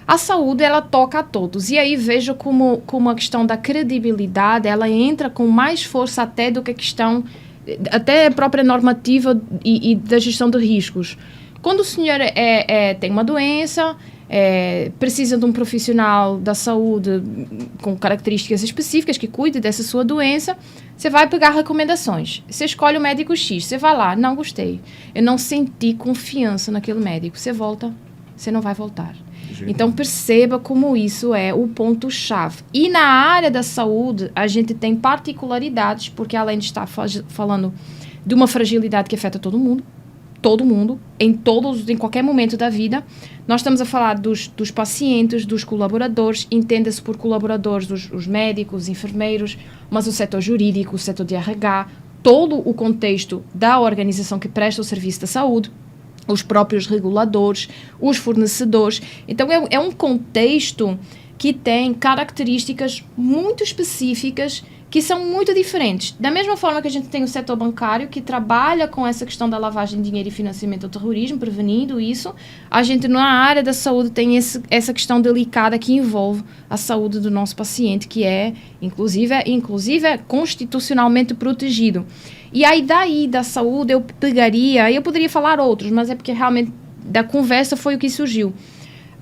[SPEAKER 2] A saúde, ela toca a todos. E aí vejo como a questão da credibilidade, ela entra com mais força até do que a questão, até a própria normativa e da gestão de riscos. Quando o senhor tem uma doença, precisa de um profissional da saúde com características específicas que cuide dessa sua doença, você vai pegar recomendações. Você escolhe o médico X, você vai lá, não gostei. Eu não senti confiança naquele médico. Você volta, você não vai voltar. Então, perceba como isso é o ponto-chave. E na área da saúde, a gente tem particularidades, porque além de estar falando de uma fragilidade que afeta todo mundo, em qualquer momento da vida, nós estamos a falar dos pacientes, dos colaboradores, entenda-se por colaboradores os médicos, os enfermeiros, mas o setor jurídico, o setor de RH, todo o contexto da organização que presta o serviço da saúde, os próprios reguladores, os fornecedores. Então, é um contexto que tem características muito específicas que são muito diferentes. Da mesma forma que a gente tem o setor bancário, que trabalha com essa questão da lavagem de dinheiro e financiamento ao terrorismo, prevenindo isso, a gente na área da saúde tem essa questão delicada que envolve a saúde do nosso paciente, que é, inclusive é constitucionalmente protegido. E aí, daí, da saúde, eu poderia falar outros, mas é porque realmente da conversa foi o que surgiu.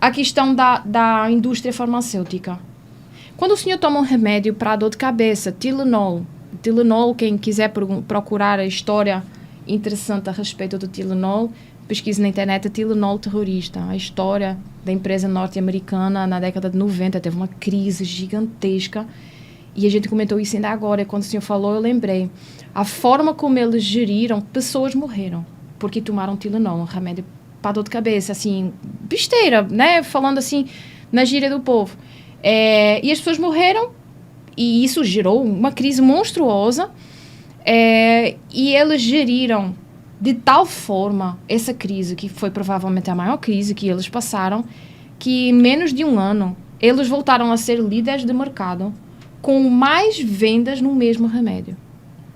[SPEAKER 2] A questão da indústria farmacêutica. Quando o senhor toma um remédio para dor de cabeça, Tylenol, quem quiser procurar a história interessante a respeito do Tylenol, pesquise na internet, Tylenol terrorista, a história da empresa norte-americana na década de 90, teve uma crise gigantesca, e a gente comentou isso ainda agora, e quando o senhor falou, eu lembrei. A forma como eles geriram, pessoas morreram, porque tomaram Tylenol, um remédio para dor de cabeça, assim, besteira, né? Falando assim, na gíria do povo. E as pessoas morreram, e isso gerou uma crise monstruosa, e eles geriram de tal forma essa crise, que foi provavelmente a maior crise que eles passaram, que em menos de um ano, eles voltaram a ser líderes de mercado, com mais vendas no mesmo remédio.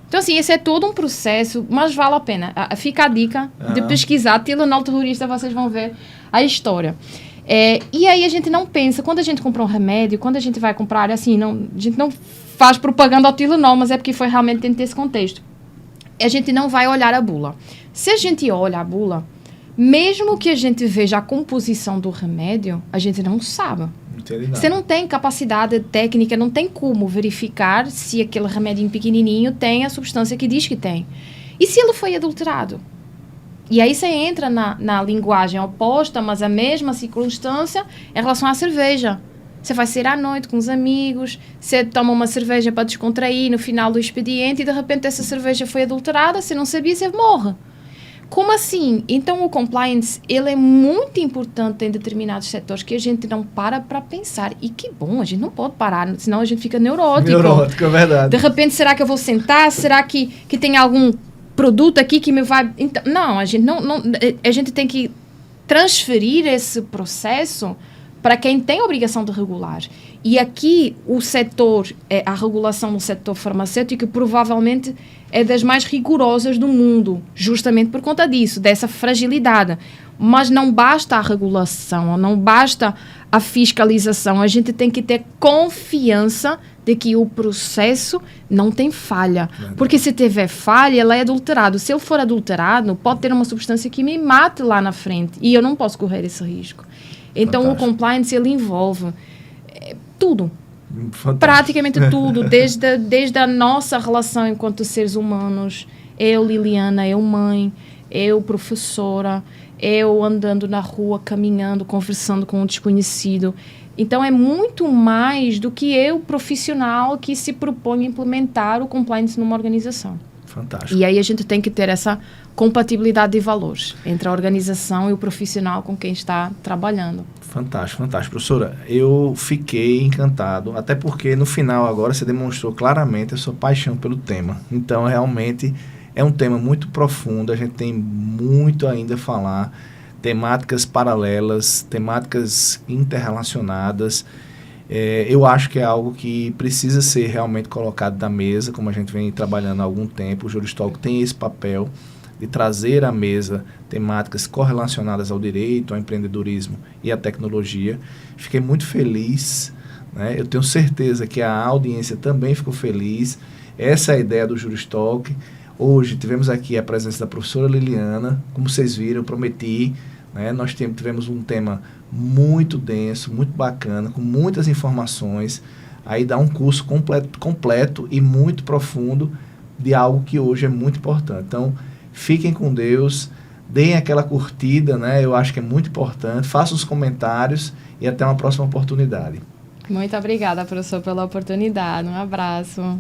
[SPEAKER 2] Então, assim, esse é todo um processo, mas vale a pena. Fica a dica de pesquisar Tylenol terrorista, vocês vão ver a história. E aí a gente não pensa, quando a gente compra um remédio, quando a gente vai comprar, assim, a gente não faz propaganda ao Tylenol, mas é porque foi realmente dentro desse contexto. A gente não vai olhar a bula. Se a gente olha a bula, mesmo que a gente veja a composição do remédio, a gente não sabe. Você não tem capacidade técnica, não tem como verificar se aquele remedinho pequenininho tem a substância que diz que tem. E se ele foi adulterado? E aí você entra na linguagem oposta, mas a mesma circunstância em relação à cerveja. Você vai sair à noite com os amigos, você toma uma cerveja para descontrair no final do expediente e de repente essa cerveja foi adulterada, você não sabia, você morre. Como assim? Então, o compliance, ele é muito importante em determinados setores que a gente não para pensar. E que bom, a gente não pode parar, senão a gente fica neurótico.
[SPEAKER 1] Neurótico, é verdade.
[SPEAKER 2] De repente, será que eu vou sentar? Será que tem algum produto aqui que me vai... Então, não, a gente tem que transferir esse processo para quem tem a obrigação de regular. E aqui, o setor, a regulação no setor farmacêutico, provavelmente é das mais rigorosas do mundo, justamente por conta disso, dessa fragilidade. Mas não basta a regulação, não basta a fiscalização, a gente tem que ter confiança de que o processo não tem falha. Porque se tiver falha, ela é adulterada. Se ele for adulterado, pode ter uma substância que me mate lá na frente, e eu não posso correr esse risco. Então, fantástico. O compliance, ele envolve tudo. Fantástico. Praticamente tudo, desde a nossa relação enquanto seres humanos, eu, Liliana, eu, mãe, eu, professora, eu andando na rua, caminhando, conversando com um desconhecido. Então, é muito mais do que eu, profissional, que se propõe a implementar o compliance numa organização.
[SPEAKER 1] Fantástico.
[SPEAKER 2] E aí a gente tem que ter essa compatibilidade de valores entre a organização e o profissional com quem está trabalhando.
[SPEAKER 1] Fantástico, fantástico. Professora, eu fiquei encantado, até porque no final agora você demonstrou claramente a sua paixão pelo tema. Então, realmente é um tema muito profundo, a gente tem muito ainda a falar, temáticas paralelas, temáticas interrelacionadas. Eu acho que é algo que precisa ser realmente colocado na mesa, como a gente vem trabalhando há algum tempo. O Juristalk tem esse papel de trazer à mesa temáticas correlacionadas ao direito, ao empreendedorismo e à tecnologia. Fiquei muito feliz, né? Eu tenho certeza que a audiência também ficou feliz. Essa é a ideia do Juristalk. Hoje tivemos aqui a presença da professora Liliana, como vocês viram, eu prometi, né? Nós tivemos um tema muito denso, muito bacana, com muitas informações, aí dá um curso completo e muito profundo de algo que hoje é muito importante. Então, fiquem com Deus, deem aquela curtida, né? Eu acho que é muito importante, façam os comentários e até uma próxima oportunidade.
[SPEAKER 2] Muito obrigada, professor, pela oportunidade. Um abraço.